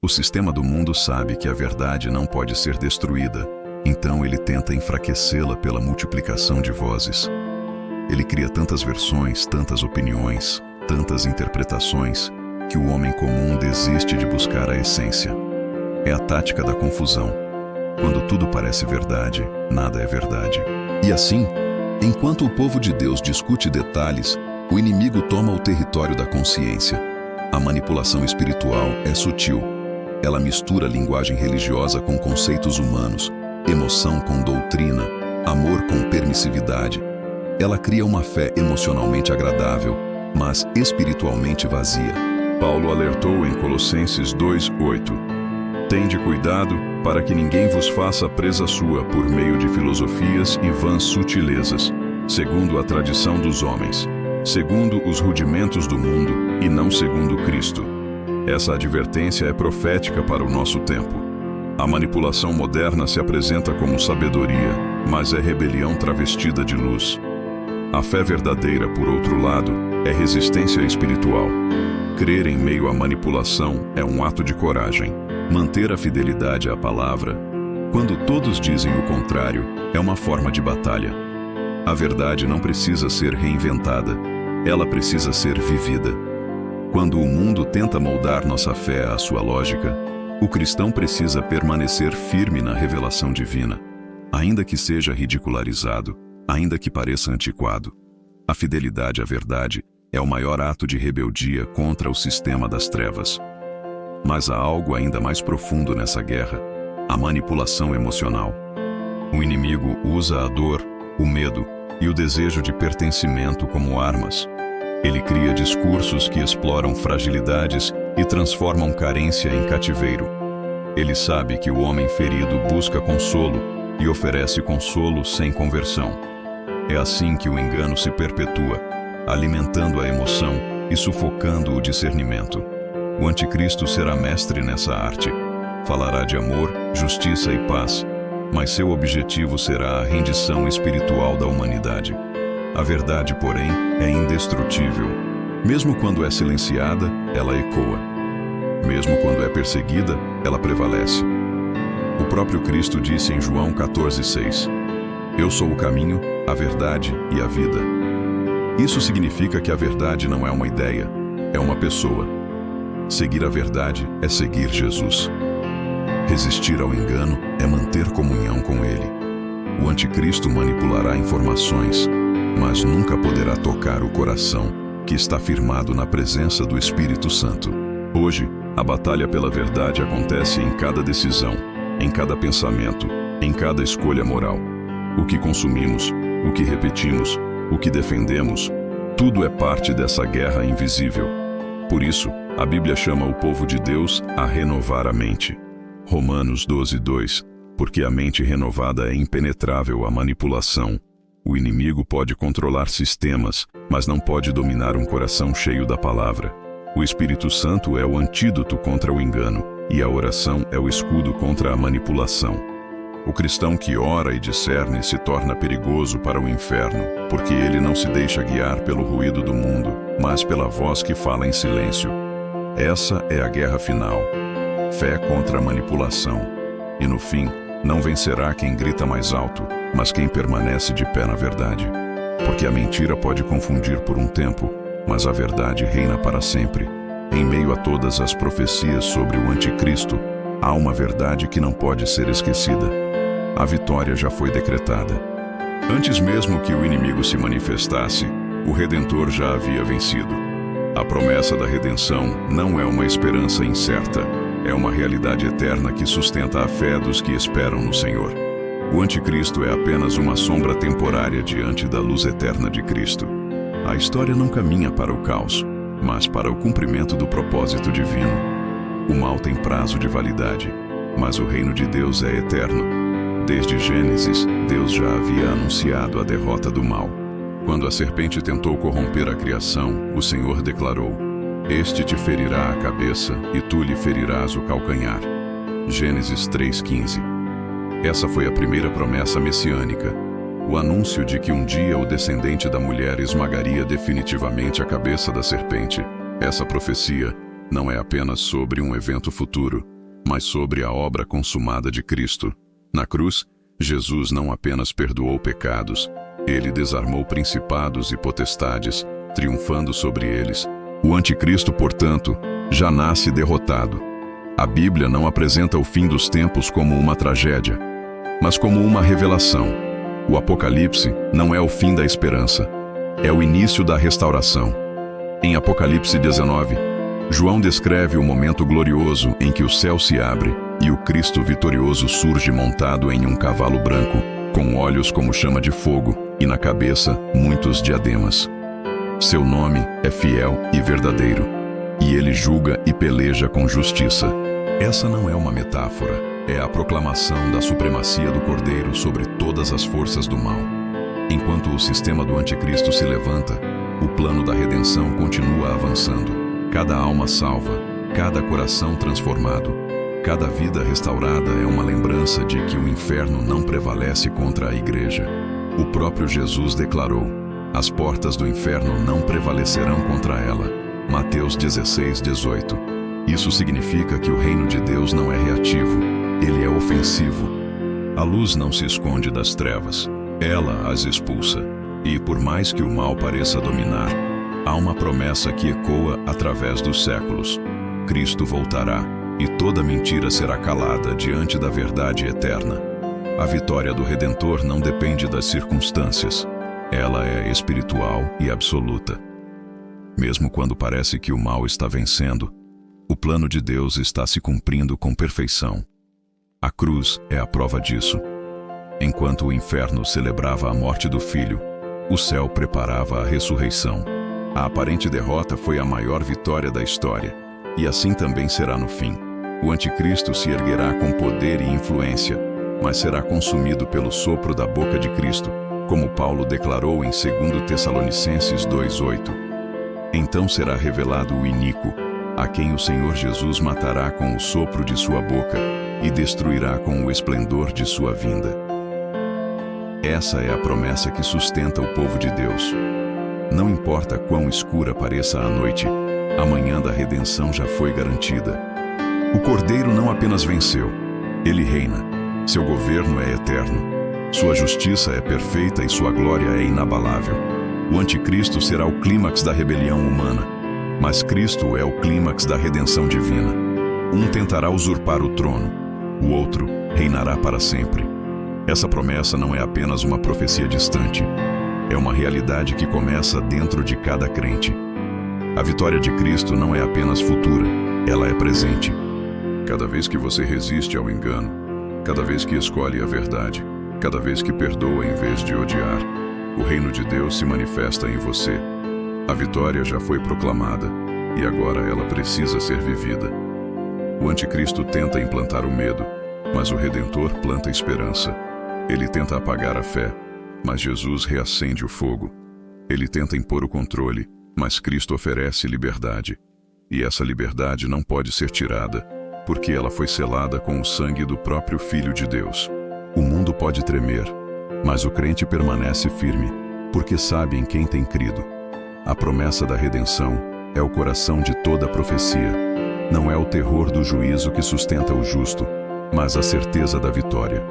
O sistema do mundo sabe que a verdade não pode ser destruída, então ele tenta enfraquecê-la pela multiplicação de vozes. Ele cria tantas versões, tantas opiniões, tantas interpretações, que o homem comum desiste de buscar a essência. É a tática da confusão. Quando tudo parece verdade, nada é verdade. E assim, enquanto o povo de Deus discute detalhes, o inimigo toma o território da consciência. A manipulação espiritual é sutil. Ela mistura linguagem religiosa com conceitos humanos, emoção com doutrina, amor com permissividade. Ela cria uma fé emocionalmente agradável, mas espiritualmente vazia. Paulo alertou em Colossenses 2:8: "Tende cuidado para que ninguém vos faça presa sua por meio de filosofias e vãs sutilezas, segundo a tradição dos homens, segundo os rudimentos do mundo e não segundo Cristo." Essa advertência é profética para o nosso tempo. A manipulação moderna se apresenta como sabedoria, mas é rebelião travestida de luz. A fé verdadeira, por outro lado, é resistência espiritual. Crer em meio à manipulação é um ato de coragem. Manter a fidelidade à palavra, quando todos dizem o contrário, é uma forma de batalha. A verdade não precisa ser reinventada, ela precisa ser vivida. Quando o mundo tenta moldar nossa fé à sua lógica, o cristão precisa permanecer firme na revelação divina, ainda que seja ridicularizado, ainda que pareça antiquado. A fidelidade à verdade é o maior ato de rebeldia contra o sistema das trevas. Mas há algo ainda mais profundo nessa guerra: a manipulação emocional. O inimigo usa a dor, o medo e o desejo de pertencimento como armas. Ele cria discursos que exploram fragilidades e transformam carência em cativeiro. Ele sabe que o homem ferido busca consolo e oferece consolo sem conversão. É assim que o engano se perpetua, alimentando a emoção e sufocando o discernimento. O anticristo será mestre nessa arte. Falará de amor, justiça e paz, mas seu objetivo será a rendição espiritual da humanidade. A verdade, porém, é indestrutível. Mesmo quando é silenciada, ela ecoa. Mesmo quando é perseguida, ela prevalece. O próprio Cristo disse em João 14,6: Eu sou o caminho, a verdade e a vida. Isso significa que a verdade não é uma ideia, é uma pessoa. Seguir a verdade é seguir Jesus. Resistir ao engano é manter comunhão com Ele. O anticristo manipulará informações, mas nunca poderá tocar o coração, que está firmado na presença do Espírito Santo. Hoje, a batalha pela verdade acontece em cada decisão, em cada pensamento, em cada escolha moral. O que consumimos, o que repetimos, o que defendemos, tudo é parte dessa guerra invisível. Por isso, a Bíblia chama o povo de Deus a renovar a mente. Romanos 12:2, porque a mente renovada é impenetrável à manipulação. O inimigo pode controlar sistemas, mas não pode dominar um coração cheio da palavra. O Espírito Santo é o antídoto contra o engano, e a oração é o escudo contra a manipulação. O cristão que ora e discerne se torna perigoso para o inferno, porque ele não se deixa guiar pelo ruído do mundo, mas pela voz que fala em silêncio. Essa é a guerra final. Fé contra a manipulação. E no fim, não vencerá quem grita mais alto, mas quem permanece de pé na verdade. Porque a mentira pode confundir por um tempo, mas a verdade reina para sempre. Em meio a todas as profecias sobre o anticristo, há uma verdade que não pode ser esquecida. A vitória já foi decretada. Antes mesmo que o inimigo se manifestasse, o Redentor já havia vencido. A promessa da redenção não é uma esperança incerta, é uma realidade eterna que sustenta a fé dos que esperam no Senhor. O anticristo é apenas uma sombra temporária diante da luz eterna de Cristo. A história não caminha para o caos, mas para o cumprimento do propósito divino. O mal tem prazo de validade, mas o reino de Deus é eterno. Desde Gênesis, Deus já havia anunciado a derrota do mal. Quando a serpente tentou corromper a criação, o Senhor declarou: Este te ferirá a cabeça, e tu lhe ferirás o calcanhar. Gênesis 3:15. Essa foi a primeira promessa messiânica, o anúncio de que um dia o descendente da mulher esmagaria definitivamente a cabeça da serpente. Essa profecia não é apenas sobre um evento futuro, mas sobre a obra consumada de Cristo. Na cruz, Jesus não apenas perdoou pecados, ele desarmou principados e potestades, triunfando sobre eles. O anticristo, portanto, já nasce derrotado. A Bíblia não apresenta o fim dos tempos como uma tragédia, mas como uma revelação. O Apocalipse não é o fim da esperança, é o início da restauração. Em Apocalipse 19, João descreve o momento glorioso em que o céu se abre e o Cristo vitorioso surge montado em um cavalo branco, com olhos como chama de fogo e na cabeça muitos diademas. Seu nome é fiel e verdadeiro, e ele julga e peleja com justiça. Essa não é uma metáfora, é a proclamação da supremacia do Cordeiro sobre todas as forças do mal. Enquanto o sistema do anticristo se levanta, o plano da redenção continua avançando. Cada alma salva, cada coração transformado, cada vida restaurada é uma lembrança de que o inferno não prevalece contra a igreja. O próprio Jesus declarou: As portas do inferno não prevalecerão contra ela. Mateus 16:18. Isso significa que o reino de Deus não é reativo, ele é ofensivo. A luz não se esconde das trevas, ela as expulsa. E por mais que o mal pareça dominar, há uma promessa que ecoa através dos séculos. Cristo voltará, e toda mentira será calada diante da verdade eterna. A vitória do Redentor não depende das circunstâncias. Ela é espiritual e absoluta. Mesmo quando parece que o mal está vencendo, o plano de Deus está se cumprindo com perfeição. A cruz é a prova disso. Enquanto o inferno celebrava a morte do Filho, o céu preparava a ressurreição. A aparente derrota foi a maior vitória da história, e assim também será no fim. O anticristo se erguerá com poder e influência, mas será consumido pelo sopro da boca de Cristo, como Paulo declarou em 2 Tessalonicenses 2:8. Então será revelado o iníquo, a quem o Senhor Jesus matará com o sopro de sua boca e destruirá com o esplendor de sua vinda. Essa é a promessa que sustenta o povo de Deus. Não importa quão escura pareça a noite, a manhã da redenção já foi garantida. O Cordeiro não apenas venceu, ele reina. Seu governo é eterno. Sua justiça é perfeita e sua glória é inabalável. O anticristo será o clímax da rebelião humana, mas Cristo é o clímax da redenção divina. Um tentará usurpar o trono, o outro reinará para sempre. Essa promessa não é apenas uma profecia distante, é uma realidade que começa dentro de cada crente. A vitória de Cristo não é apenas futura, ela é presente. Cada vez que você resiste ao engano, cada vez que escolhe a verdade, cada vez que perdoa em vez de odiar, o reino de Deus se manifesta em você. A vitória já foi proclamada e agora ela precisa ser vivida. O anticristo tenta implantar o medo, mas o Redentor planta esperança. Ele tenta apagar a fé, mas Jesus reacende o fogo. Ele tenta impor o controle, mas Cristo oferece liberdade. E essa liberdade não pode ser tirada, porque ela foi selada com o sangue do próprio Filho de Deus. O mundo pode tremer, mas o crente permanece firme, porque sabe em quem tem crido. A promessa da redenção é o coração de toda a profecia. Não é o terror do juízo que sustenta o justo, mas a certeza da vitória.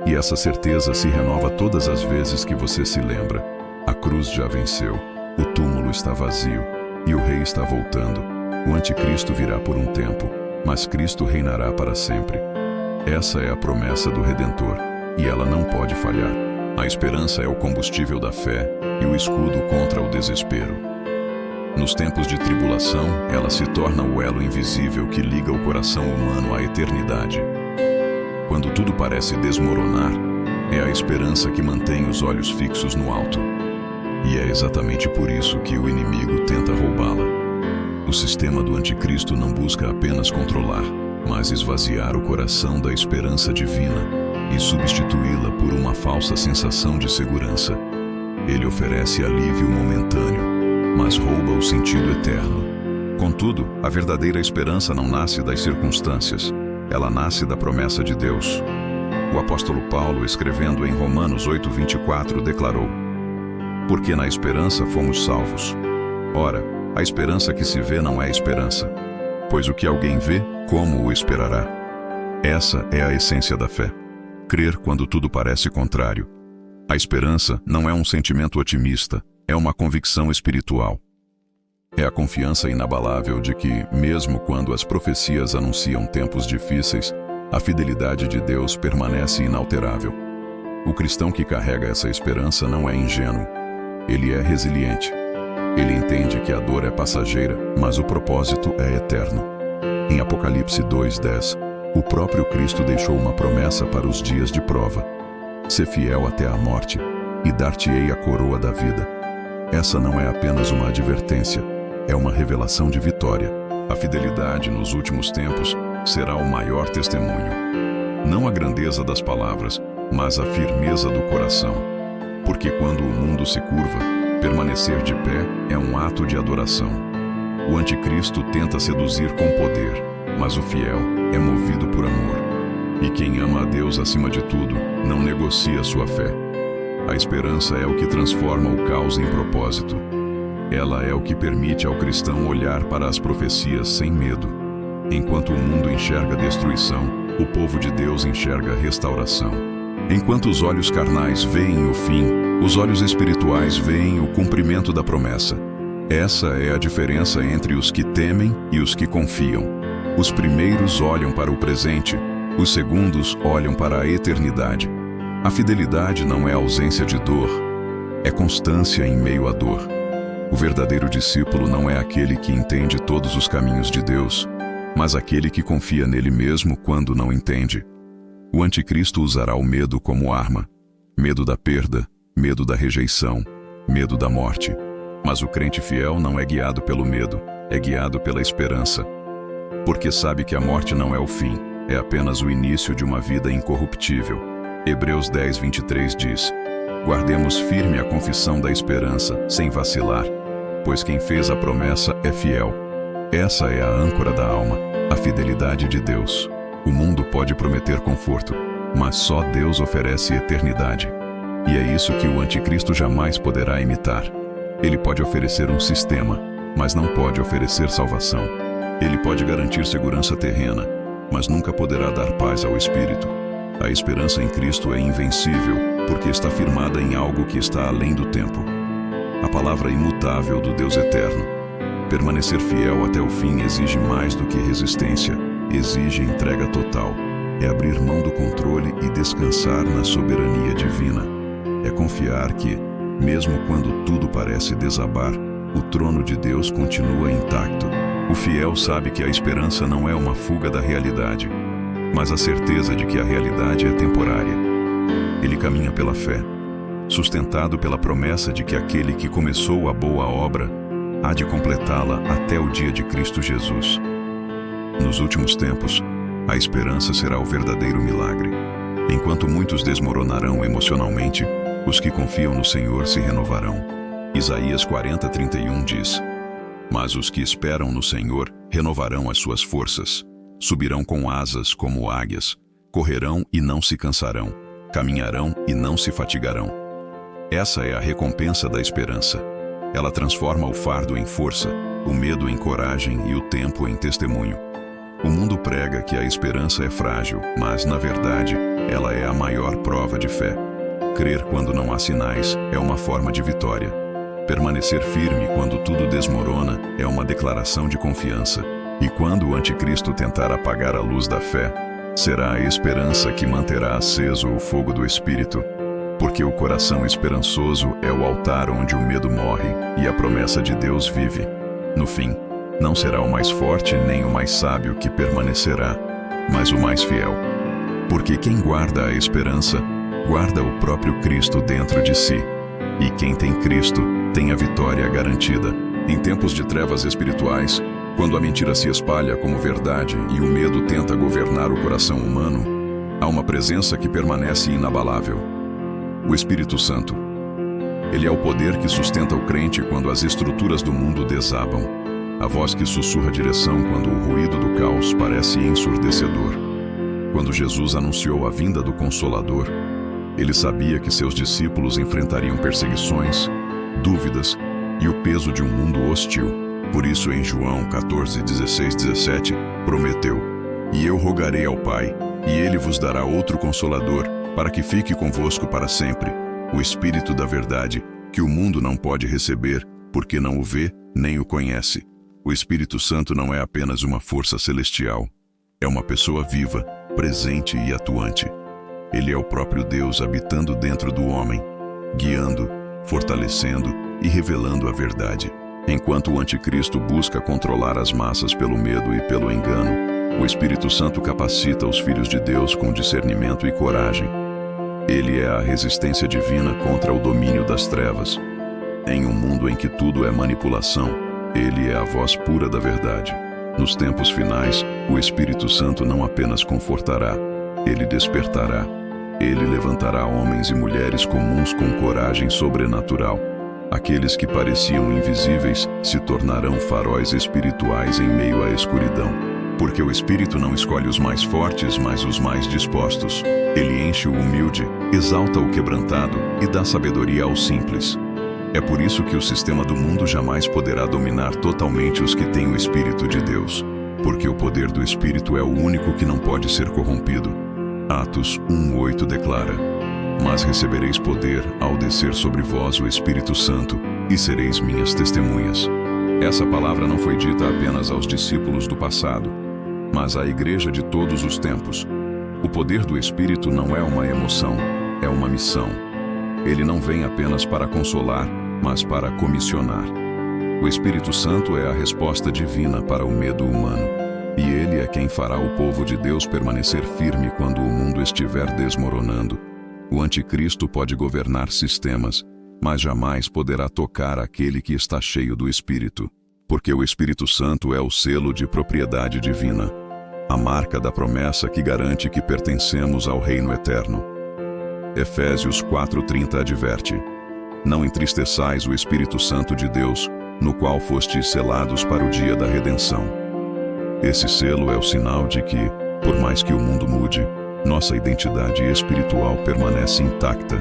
E essa certeza se renova todas as vezes que você se lembra. A cruz já venceu, o túmulo está vazio, e o rei está voltando. O anticristo virá por um tempo, mas Cristo reinará para sempre. Essa é a promessa do Redentor, e ela não pode falhar. A esperança é o combustível da fé e o escudo contra o desespero. Nos tempos de tribulação, ela se torna o elo invisível que liga o coração humano à eternidade. Quando tudo parece desmoronar, é a esperança que mantém os olhos fixos no alto. E é exatamente por isso que o inimigo tenta roubá-la. O sistema do anticristo não busca apenas controlar, mas esvaziar o coração da esperança divina e substituí-la por uma falsa sensação de segurança. Ele oferece alívio momentâneo, mas rouba o sentido eterno. Contudo, a verdadeira esperança não nasce das circunstâncias, ela nasce da promessa de Deus. O apóstolo Paulo, escrevendo em Romanos 8:24, declarou: porque na esperança fomos salvos. Ora, a esperança que se vê não é esperança, pois o que alguém vê, como o esperará? Essa é a essência da fé. Crer quando tudo parece contrário. A esperança não é um sentimento otimista, é uma convicção espiritual. É a confiança inabalável de que, mesmo quando as profecias anunciam tempos difíceis, a fidelidade de Deus permanece inalterável. O cristão que carrega essa esperança não é ingênuo. Ele é resiliente. Ele entende que a dor é passageira, mas o propósito é eterno. Em Apocalipse 2:10, o próprio Cristo deixou uma promessa para os dias de prova: ser fiel até a morte, e dar-te-ei a coroa da vida. Essa não é apenas uma advertência, é uma revelação de vitória. A fidelidade nos últimos tempos será o maior testemunho. Não a grandeza das palavras, mas a firmeza do coração. Porque quando o mundo se curva, permanecer de pé é um ato de adoração. O anticristo tenta seduzir com poder, mas o fiel é movido por amor. E quem ama a Deus acima de tudo, não negocia sua fé. A esperança é o que transforma o caos em propósito. Ela é o que permite ao cristão olhar para as profecias sem medo. Enquanto o mundo enxerga destruição, o povo de Deus enxerga restauração. Enquanto os olhos carnais veem o fim, os olhos espirituais veem o cumprimento da promessa. Essa é a diferença entre os que temem e os que confiam. Os primeiros olham para o presente, os segundos olham para a eternidade. A fidelidade não é ausência de dor, é constância em meio à dor. O verdadeiro discípulo não é aquele que entende todos os caminhos de Deus, mas aquele que confia nele mesmo quando não entende. O anticristo usará o medo como arma. Medo da perda, medo da rejeição, medo da morte. Mas o crente fiel não é guiado pelo medo, é guiado pela esperança. Porque sabe que a morte não é o fim, é apenas o início de uma vida incorruptível. Hebreus 10:23 diz: guardemos firme a confissão da esperança, sem vacilar, pois quem fez a promessa é fiel. Essa é a âncora da alma, a fidelidade de Deus. O mundo pode prometer conforto, mas só Deus oferece eternidade. E é isso que o anticristo jamais poderá imitar. Ele pode oferecer um sistema, mas não pode oferecer salvação. Ele pode garantir segurança terrena, mas nunca poderá dar paz ao espírito. A esperança em Cristo é invencível, porque está firmada em algo que está além do tempo. A palavra imutável do Deus eterno. Permanecer fiel até o fim exige mais do que resistência, exige entrega total. É abrir mão do controle e descansar na soberania divina. É confiar que, mesmo quando tudo parece desabar, o trono de Deus continua intacto. O fiel sabe que a esperança não é uma fuga da realidade, mas a certeza de que a realidade é temporária. Ele caminha pela fé, sustentado pela promessa de que aquele que começou a boa obra há de completá-la até o dia de Cristo Jesus. Nos últimos tempos, a esperança será o verdadeiro milagre. Enquanto muitos desmoronarão emocionalmente, os que confiam no Senhor se renovarão. Isaías 40:31 diz: Mas os que esperam no Senhor renovarão as suas forças. Subirão com asas como águias, correrão e não se cansarão, caminharão e não se fatigarão. Essa é a recompensa da esperança. Ela transforma o fardo em força, o medo em coragem e o tempo em testemunho. O mundo prega que a esperança é frágil, mas, na verdade, ela é a maior prova de fé. Crer quando não há sinais é uma forma de vitória. Permanecer firme quando tudo desmorona é uma declaração de confiança. E quando o anticristo tentar apagar a luz da fé, será a esperança que manterá aceso o fogo do Espírito, porque o coração esperançoso é o altar onde o medo morre e a promessa de Deus vive. No fim, não será o mais forte nem o mais sábio que permanecerá, mas o mais fiel. Porque quem guarda a esperança, guarda o próprio Cristo dentro de si. E quem tem Cristo, tem a vitória garantida. Em tempos de trevas espirituais, quando a mentira se espalha como verdade e o medo tenta governar o coração humano, há uma presença que permanece inabalável: o Espírito Santo. Ele é o poder que sustenta o crente quando as estruturas do mundo desabam, a voz que sussurra direção quando o ruído do caos parece ensurdecedor. Quando Jesus anunciou a vinda do Consolador, ele sabia que seus discípulos enfrentariam perseguições, dúvidas e o peso de um mundo hostil. Por isso, em João 14:16-17, prometeu: E eu rogarei ao Pai, e ele vos dará outro Consolador, para que fique convosco para sempre, o Espírito da verdade, que o mundo não pode receber, porque não o vê, nem o conhece. O Espírito Santo não é apenas uma força celestial, é uma pessoa viva, presente e atuante. Ele é o próprio Deus habitando dentro do homem, guiando, fortalecendo e revelando a verdade. Enquanto o anticristo busca controlar as massas pelo medo e pelo engano, o Espírito Santo capacita os filhos de Deus com discernimento e coragem. Ele é a resistência divina contra o domínio das trevas. Em um mundo em que tudo é manipulação, ele é a voz pura da verdade. Nos tempos finais, o Espírito Santo não apenas confortará, ele despertará. Ele levantará homens e mulheres comuns com coragem sobrenatural. Aqueles que pareciam invisíveis se tornarão faróis espirituais em meio à escuridão. Porque o Espírito não escolhe os mais fortes, mas os mais dispostos. Ele enche o humilde, exalta o quebrantado e dá sabedoria aos simples. É por isso que o sistema do mundo jamais poderá dominar totalmente os que têm o Espírito de Deus. Porque o poder do Espírito é o único que não pode ser corrompido. Atos 1:8 declara: Mas recebereis poder ao descer sobre vós o Espírito Santo, e sereis minhas testemunhas. Essa palavra não foi dita apenas aos discípulos do passado, mas à igreja de todos os tempos. O poder do Espírito não é uma emoção, é uma missão. Ele não vem apenas para consolar, mas para comissionar. O Espírito Santo é a resposta divina para o medo humano. E ele é quem fará o povo de Deus permanecer firme quando o mundo estiver desmoronando. O anticristo pode governar sistemas, mas jamais poderá tocar aquele que está cheio do Espírito. Porque o Espírito Santo é o selo de propriedade divina, a marca da promessa que garante que pertencemos ao reino eterno. Efésios 4:30 adverte: Não entristeçais o Espírito Santo de Deus, no qual fostes selados para o dia da redenção. Esse selo é o sinal de que, por mais que o mundo mude, nossa identidade espiritual permanece intacta.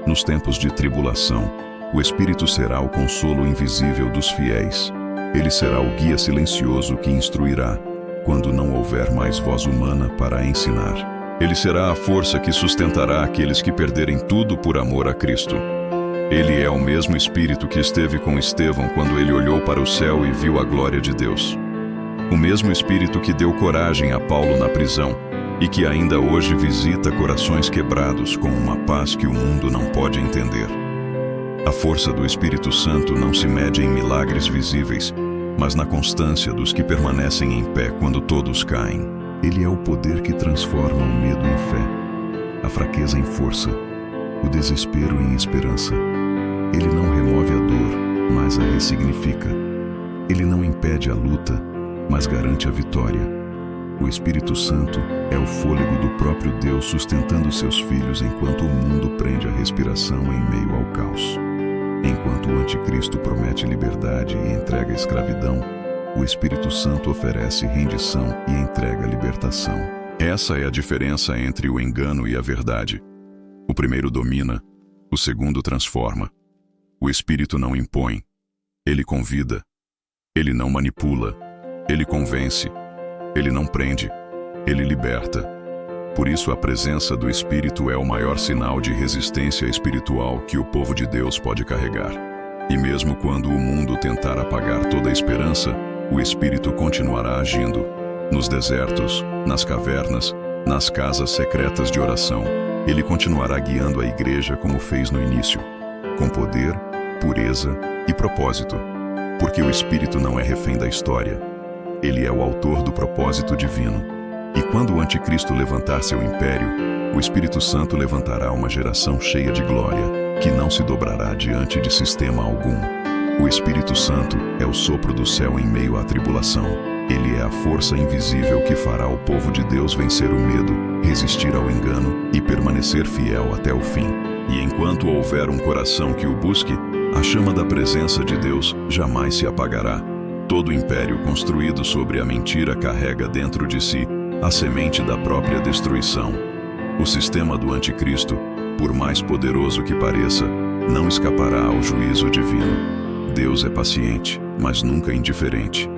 Nos tempos de tribulação, O Espírito será o consolo invisível dos fiéis. Ele será o guia silencioso que instruirá, quando não houver mais voz humana para ensinar. Ele será a força que sustentará aqueles que perderem tudo por amor a Cristo. Ele é o mesmo Espírito que esteve com Estevão quando ele olhou para o céu e viu a glória de Deus. O mesmo Espírito que deu coragem a Paulo na prisão e que ainda hoje visita corações quebrados com uma paz que o mundo não pode entender. A força do Espírito Santo não se mede em milagres visíveis, mas na constância dos que permanecem em pé quando todos caem. Ele é o poder que transforma o medo em fé, a fraqueza em força, o desespero em esperança. Ele não remove a dor, mas a ressignifica. Ele não impede a luta, mas garante a vitória. O Espírito Santo é o fôlego do próprio Deus sustentando seus filhos enquanto o mundo prende a respiração em meio ao caos. Enquanto o anticristo promete liberdade e entrega escravidão, o Espírito Santo oferece rendição e entrega libertação. Essa é a diferença entre o engano e a verdade. O primeiro domina, o segundo transforma. O Espírito não impõe, ele convida. Ele não manipula, ele convence. Ele não prende, ele liberta. Por isso a presença do Espírito é o maior sinal de resistência espiritual que o povo de Deus pode carregar. E mesmo quando o mundo tentar apagar toda a esperança, o Espírito continuará agindo. Nos desertos, nas cavernas, nas casas secretas de oração, ele continuará guiando a igreja como fez no início, com poder, pureza e propósito. Porque o Espírito não é refém da história. Ele é o autor do propósito divino. E quando o anticristo levantar seu império, o Espírito Santo levantará uma geração cheia de glória, que não se dobrará diante de sistema algum. O Espírito Santo é o sopro do céu em meio à tribulação. Ele é a força invisível que fará o povo de Deus vencer o medo, resistir ao engano e permanecer fiel até o fim. E enquanto houver um coração que o busque, a chama da presença de Deus jamais se apagará. Todo império construído sobre a mentira carrega dentro de si a semente da própria destruição. O sistema do anticristo, por mais poderoso que pareça, não escapará ao juízo divino. Deus é paciente, mas nunca indiferente.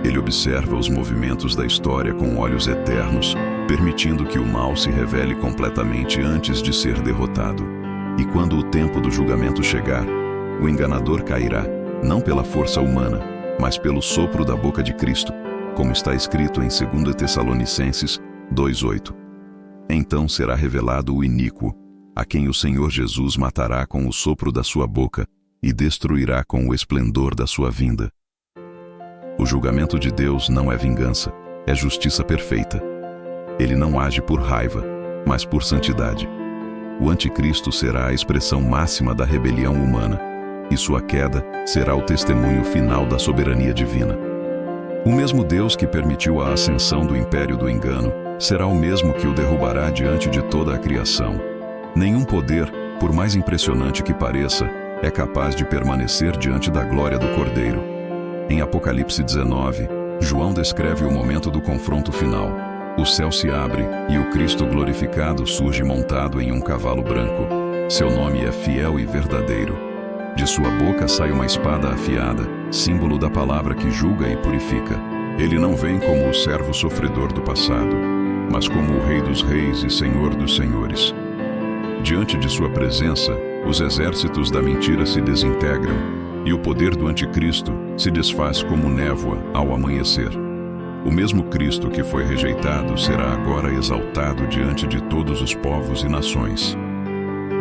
Ele observa os movimentos da história com olhos eternos, permitindo que o mal se revele completamente antes de ser derrotado. E quando o tempo do julgamento chegar, o enganador cairá, não pela força humana, mas pelo sopro da boca de Cristo, como está escrito em 2 Tessalonicenses 2:8. Então será revelado o iníquo, a quem o Senhor Jesus matará com o sopro da sua boca e destruirá com o esplendor da sua vinda. O julgamento de Deus não é vingança, é justiça perfeita. Ele não age por raiva, mas por santidade. O anticristo será a expressão máxima da rebelião humana, e sua queda será o testemunho final da soberania divina. O mesmo Deus que permitiu a ascensão do império do engano será o mesmo que o derrubará diante de toda a criação. Nenhum poder, por mais impressionante que pareça, é capaz de permanecer diante da glória do Cordeiro. Em Apocalipse 19, João descreve o momento do confronto final. O céu se abre e o Cristo glorificado surge montado em um cavalo branco. Seu nome é Fiel e Verdadeiro. De sua boca sai uma espada afiada, símbolo da palavra que julga e purifica. Ele não vem como o servo sofredor do passado, mas como o Rei dos Reis e Senhor dos Senhores. Diante de sua presença, os exércitos da mentira se desintegram, e o poder do anticristo se desfaz como névoa ao amanhecer. O mesmo Cristo que foi rejeitado será agora exaltado diante de todos os povos e nações.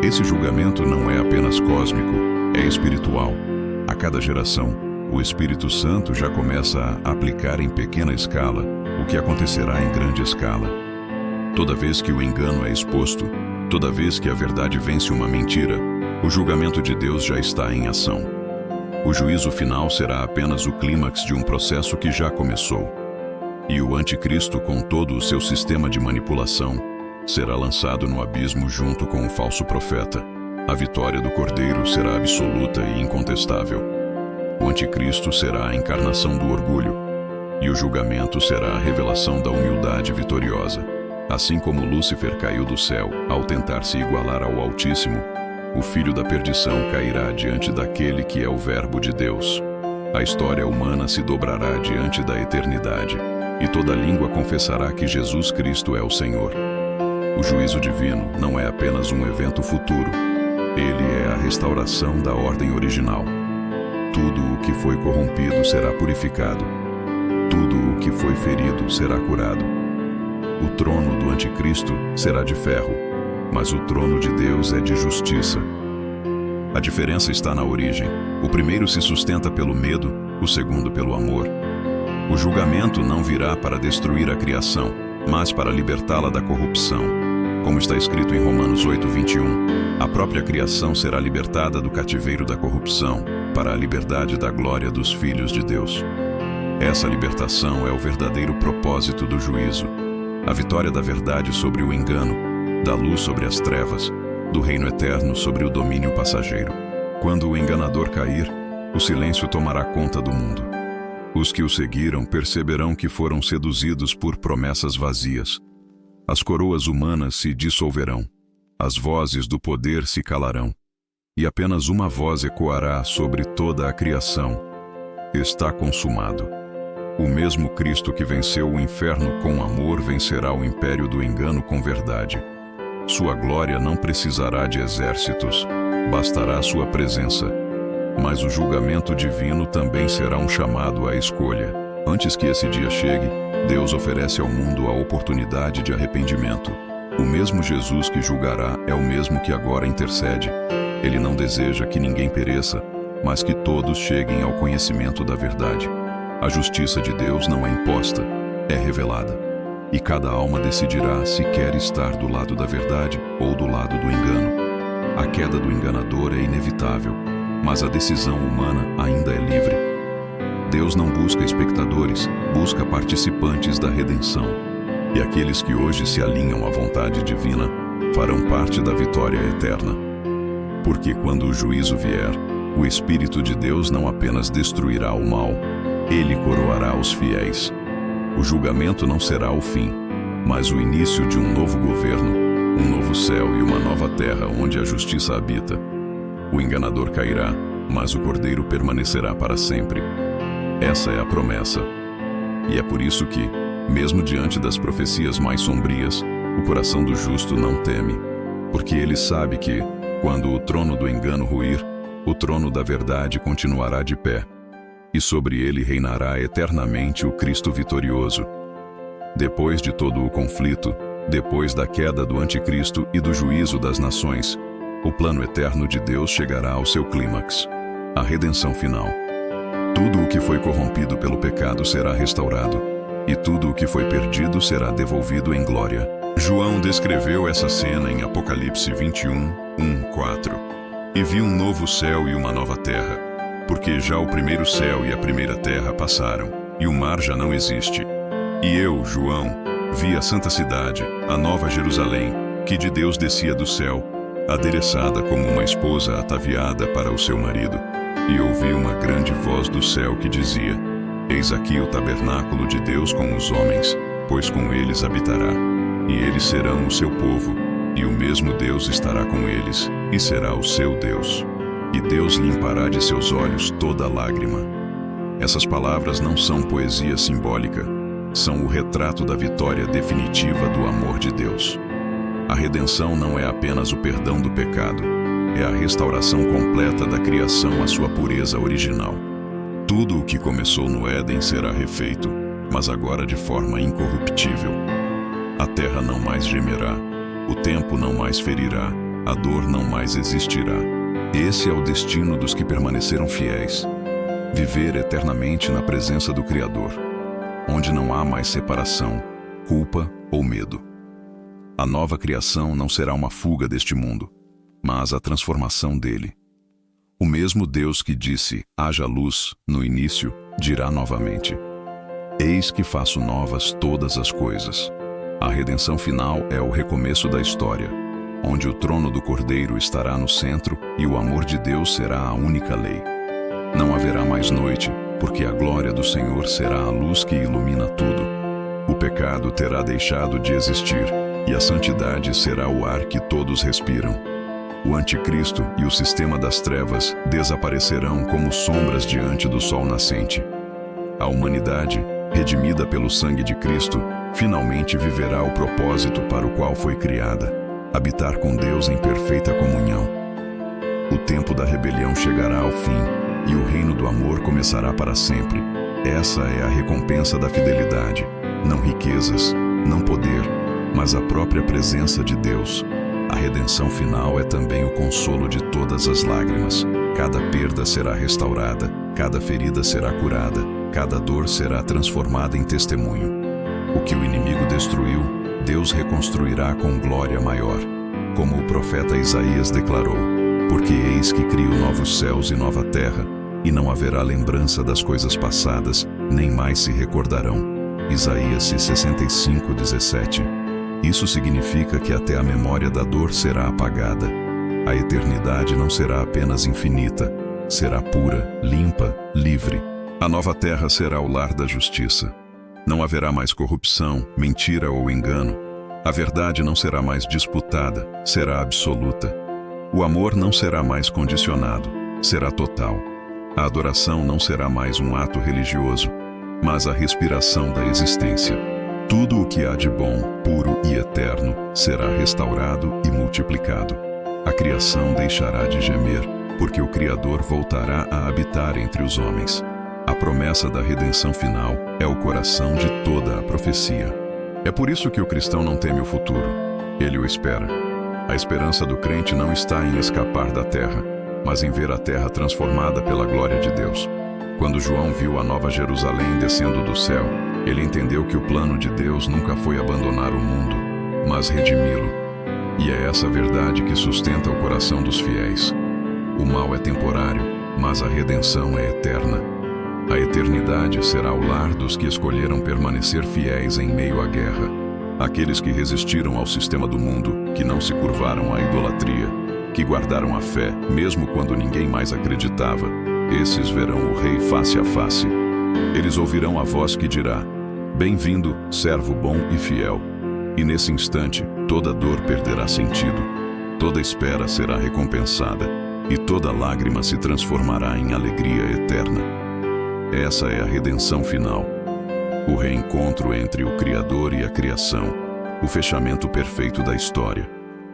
Esse julgamento não é apenas cósmico, é espiritual. A cada geração, o Espírito Santo já começa a aplicar em pequena escala o que acontecerá em grande escala. Toda vez que o engano é exposto, toda vez que a verdade vence uma mentira, o julgamento de Deus já está em ação. O juízo final será apenas o clímax de um processo que já começou. E o anticristo, com todo o seu sistema de manipulação, será lançado no abismo junto com o falso profeta. A vitória do Cordeiro será absoluta e incontestável. O anticristo será a encarnação do orgulho, e o julgamento será a revelação da humildade vitoriosa. Assim como Lúcifer caiu do céu ao tentar se igualar ao Altíssimo, O filho da perdição cairá diante daquele que é o Verbo de Deus. A história humana se dobrará diante da eternidade, e toda língua confessará que Jesus Cristo é o Senhor. O juízo divino não é apenas um evento futuro, ele é a restauração da ordem original. Tudo o que foi corrompido será purificado. Tudo o que foi ferido será curado. O trono do anticristo será de ferro, mas o trono de Deus é de justiça. A diferença está na origem. O primeiro se sustenta pelo medo, o segundo pelo amor. O julgamento não virá para destruir a criação, mas para libertá-la da corrupção. Como está escrito em Romanos 8:21, a própria criação será libertada do cativeiro da corrupção, para a liberdade da glória dos filhos de Deus. Essa libertação é o verdadeiro propósito do juízo. A vitória da verdade sobre o engano, da luz sobre as trevas, do reino eterno sobre o domínio passageiro. Quando o enganador cair, o silêncio tomará conta do mundo. Os que o seguiram perceberão que foram seduzidos por promessas vazias. As coroas humanas se dissolverão, as vozes do poder se calarão, e apenas uma voz ecoará sobre toda a criação: está consumado. O mesmo Cristo que venceu o inferno com amor vencerá o império do engano com verdade. Sua glória não precisará de exércitos, bastará sua presença. Mas o julgamento divino também será um chamado à escolha. Antes que esse dia chegue, Deus oferece ao mundo a oportunidade de arrependimento. O mesmo Jesus que julgará é o mesmo que agora intercede. Ele não deseja que ninguém pereça, mas que todos cheguem ao conhecimento da verdade. A justiça de Deus não é imposta, é revelada. E cada alma decidirá se quer estar do lado da verdade ou do lado do engano. A queda do enganador é inevitável, mas a decisão humana ainda é livre. Deus não busca espectadores, busca participantes da redenção. E aqueles que hoje se alinham à vontade divina farão parte da vitória eterna. Porque quando o juízo vier, o Espírito de Deus não apenas destruirá o mal, ele coroará os fiéis. O julgamento não será o fim, mas o início de um novo governo, um novo céu e uma nova terra onde a justiça habita. O enganador cairá, mas o Cordeiro permanecerá para sempre. Essa é a promessa. E é por isso que, mesmo diante das profecias mais sombrias, o coração do justo não teme, porque ele sabe que, quando o trono do engano ruir, o trono da verdade continuará de pé, e sobre ele reinará eternamente o Cristo vitorioso. Depois de todo o conflito, depois da queda do anticristo e do juízo das nações, o plano eterno de Deus chegará ao seu clímax, a redenção final. Tudo o que foi corrompido pelo pecado será restaurado, e tudo o que foi perdido será devolvido em glória. João descreveu essa cena em Apocalipse 21:1-4. E vi um novo céu e uma nova terra, porque já o primeiro céu e a primeira terra passaram, e o mar já não existe. E eu, João, vi a santa cidade, a nova Jerusalém, que de Deus descia do céu, adereçada como uma esposa ataviada para o seu marido. E ouvi uma grande voz do céu que dizia: Eis aqui o tabernáculo de Deus com os homens, pois com eles habitará. E eles serão o seu povo, e o mesmo Deus estará com eles, e será o seu Deus. E Deus limpará de seus olhos toda lágrima. Essas palavras não são poesia simbólica, são o retrato da vitória definitiva do amor de Deus. A redenção não é apenas o perdão do pecado, é a restauração completa da criação à sua pureza original. Tudo o que começou no Éden será refeito, mas agora de forma incorruptível. A terra não mais gemerá, o tempo não mais ferirá, a dor não mais existirá. Esse é o destino dos que permaneceram fiéis. Viver eternamente na presença do Criador, onde não há mais separação, culpa ou medo. A nova criação não será uma fuga deste mundo, mas a transformação dele. O mesmo Deus que disse, haja luz, no início, dirá novamente: Eis que faço novas todas as coisas. A redenção final é o recomeço da história, onde o trono do Cordeiro estará no centro e o amor de Deus será a única lei. Não haverá mais noite, porque a glória do Senhor será a luz que ilumina tudo. O pecado terá deixado de existir, e a santidade será o ar que todos respiram. O anticristo e o sistema das trevas desaparecerão como sombras diante do sol nascente. A humanidade, redimida pelo sangue de Cristo, finalmente viverá o propósito para o qual foi criada: habitar com Deus em perfeita comunhão. O tempo da rebelião chegará ao fim, e o reino do amor começará para sempre. Essa é a recompensa da fidelidade, não riquezas, não poder, mas a própria presença de Deus. A redenção final é também o consolo de todas as lágrimas. Cada perda será restaurada, cada ferida será curada, cada dor será transformada em testemunho. O que o inimigo destruiu, Deus reconstruirá com glória maior. Como o profeta Isaías declarou: porque eis que crio novos céus e nova terra, e não haverá lembrança das coisas passadas, nem mais se recordarão. Isaías 65:17. Isso significa que até a memória da dor será apagada. A eternidade não será apenas infinita, será pura, limpa, livre. A nova terra será o lar da justiça. Não haverá mais corrupção, mentira ou engano. A verdade não será mais disputada, será absoluta. O amor não será mais condicionado, será total. A adoração não será mais um ato religioso, mas a respiração da existência. Tudo o que há de bom, puro e eterno será restaurado e multiplicado. A criação deixará de gemer, porque o Criador voltará a habitar entre os homens. A promessa da redenção final é o coração de toda a profecia. É por isso que o cristão não teme o futuro, ele o espera. A esperança do crente não está em escapar da terra, mas em ver a terra transformada pela glória de Deus. Quando João viu a Nova Jerusalém descendo do céu, ele entendeu que o plano de Deus nunca foi abandonar o mundo, mas redimi-lo. E é essa verdade que sustenta o coração dos fiéis. O mal é temporário, mas a redenção é eterna. A eternidade será o lar dos que escolheram permanecer fiéis em meio à guerra. Aqueles que resistiram ao sistema do mundo, que não se curvaram à idolatria, que guardaram a fé, mesmo quando ninguém mais acreditava, esses verão o Rei face a face. Eles ouvirão a voz que dirá: bem-vindo, servo bom e fiel. E nesse instante, toda dor perderá sentido, toda espera será recompensada, e toda lágrima se transformará em alegria eterna. Essa é a redenção final. O reencontro entre o Criador e a criação, o fechamento perfeito da história,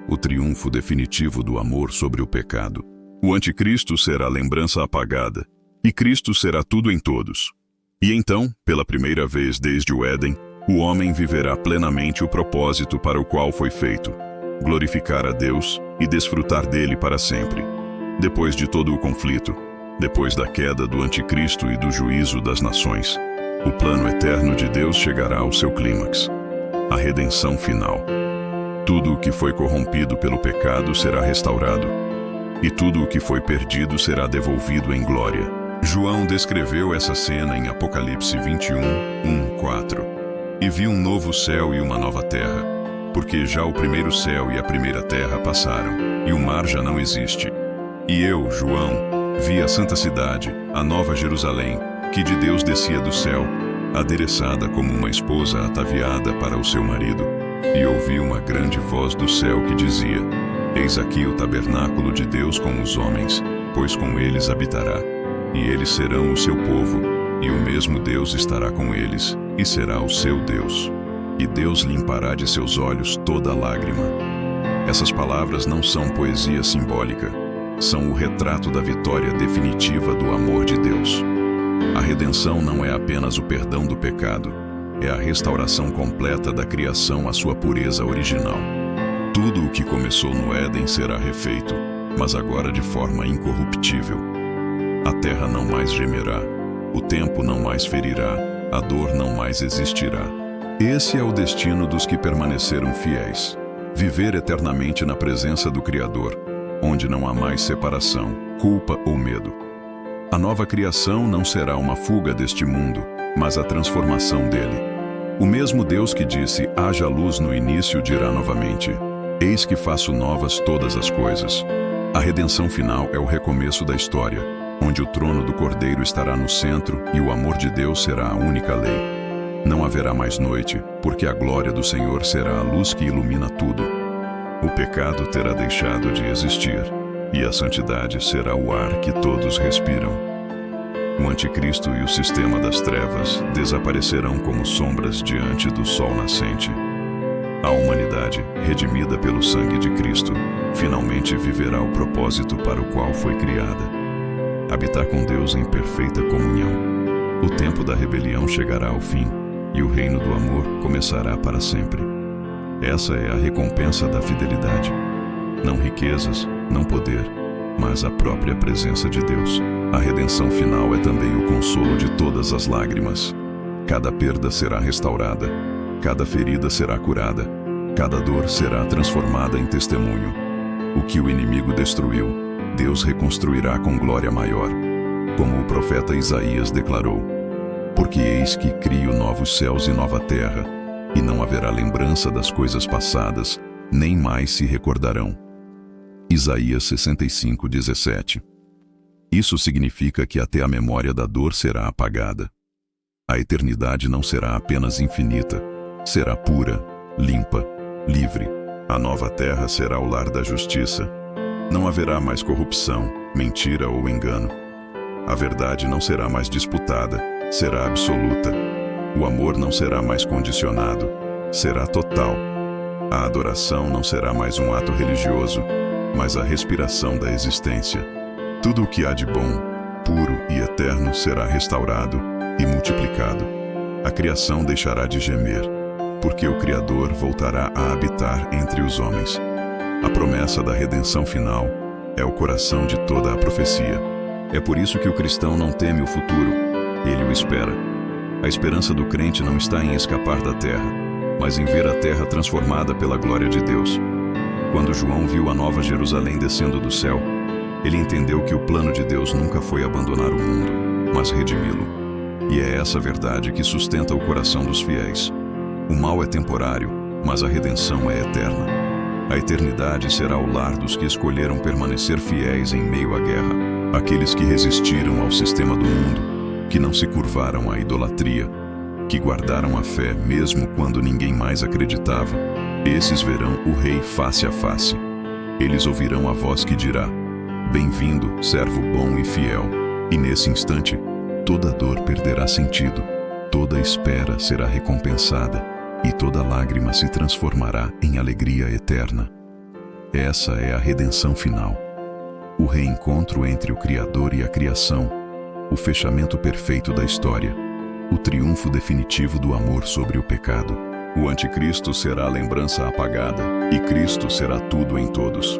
o triunfo definitivo do amor sobre o pecado. O anticristo será a lembrança apagada, e Cristo será tudo em todos. E então, pela primeira vez desde o Éden, o homem viverá plenamente o propósito para o qual foi feito: glorificar a Deus e desfrutar dele para sempre. Depois de todo o conflito, depois da queda do anticristo e do juízo das nações, o plano eterno de Deus chegará ao seu clímax: a redenção final. Tudo o que foi corrompido pelo pecado será restaurado, e tudo o que foi perdido será devolvido em glória. João descreveu essa cena em Apocalipse 21:1-4. E vi um novo céu e uma nova terra, porque já o primeiro céu e a primeira terra passaram, e o mar já não existe. E eu, João, vi a santa cidade, a nova Jerusalém, que de Deus descia do céu, adereçada como uma esposa ataviada para o seu marido. E ouvi uma grande voz do céu que dizia: eis aqui o tabernáculo de Deus com os homens, pois com eles habitará, e eles serão o seu povo, e o mesmo Deus estará com eles, e será o seu Deus. E Deus limpará de seus olhos toda lágrima. Essas palavras não são poesia simbólica, são o retrato da vitória definitiva do amor de Deus. A redenção não é apenas o perdão do pecado, é a restauração completa da criação à sua pureza original. Tudo o que começou no Éden será refeito, mas agora de forma incorruptível. A terra não mais gemerá, o tempo não mais ferirá, a dor não mais existirá. Esse é o destino dos que permaneceram fiéis: viver eternamente na presença do Criador, onde não há mais separação, culpa ou medo. A nova criação não será uma fuga deste mundo, mas a transformação dele. O mesmo Deus que disse: haja luz no início, dirá novamente: eis que faço novas todas as coisas. A redenção final é o recomeço da história, onde o trono do Cordeiro estará no centro e o amor de Deus será a única lei. Não haverá mais noite, porque a glória do Senhor será a luz que ilumina tudo. O pecado terá deixado de existir, e a santidade será o ar que todos respiram. O anticristo e o sistema das trevas desaparecerão como sombras diante do sol nascente. A humanidade, redimida pelo sangue de Cristo, finalmente viverá o propósito para o qual foi criada: habitar com Deus em perfeita comunhão. O tempo da rebelião chegará ao fim, e o reino do amor começará para sempre. Essa é a recompensa da fidelidade. Não riquezas, não poder, mas a própria presença de Deus. A redenção final é também o consolo de todas as lágrimas. Cada perda será restaurada, cada ferida será curada, cada dor será transformada em testemunho. O que o inimigo destruiu, Deus reconstruirá com glória maior. Como o profeta Isaías declarou: porque eis que crio novos céus e nova terra, e não haverá lembrança das coisas passadas, nem mais se recordarão. Isaías 65:17. Isso significa que até a memória da dor será apagada. A eternidade não será apenas infinita, será pura, limpa, livre. A nova terra será o lar da justiça. Não haverá mais corrupção, mentira ou engano. A verdade não será mais disputada, será absoluta. O amor não será mais condicionado, será total. A adoração não será mais um ato religioso, mas a respiração da existência. Tudo o que há de bom, puro e eterno será restaurado e multiplicado. A criação deixará de gemer, porque o Criador voltará a habitar entre os homens. A promessa da redenção final é o coração de toda a profecia. É por isso que o cristão não teme o futuro, ele o espera. A esperança do crente não está em escapar da terra, mas em ver a terra transformada pela glória de Deus. Quando João viu a nova Jerusalém descendo do céu, ele entendeu que o plano de Deus nunca foi abandonar o mundo, mas redimi-lo. E é essa verdade que sustenta o coração dos fiéis. O mal é temporário, mas a redenção é eterna. A eternidade será o lar dos que escolheram permanecer fiéis em meio à guerra. Aqueles que resistiram ao sistema do mundo, que não se curvaram à idolatria, que guardaram a fé mesmo quando ninguém mais acreditava, esses verão o Rei face a face. Eles ouvirão a voz que dirá: bem-vindo, servo bom e fiel. E nesse instante, toda dor perderá sentido, toda espera será recompensada, e toda lágrima se transformará em alegria eterna. Essa é a redenção final. O reencontro entre o Criador e a criação, o fechamento perfeito da história, o triunfo definitivo do amor sobre o pecado. O anticristo será a lembrança apagada, e Cristo será tudo em todos.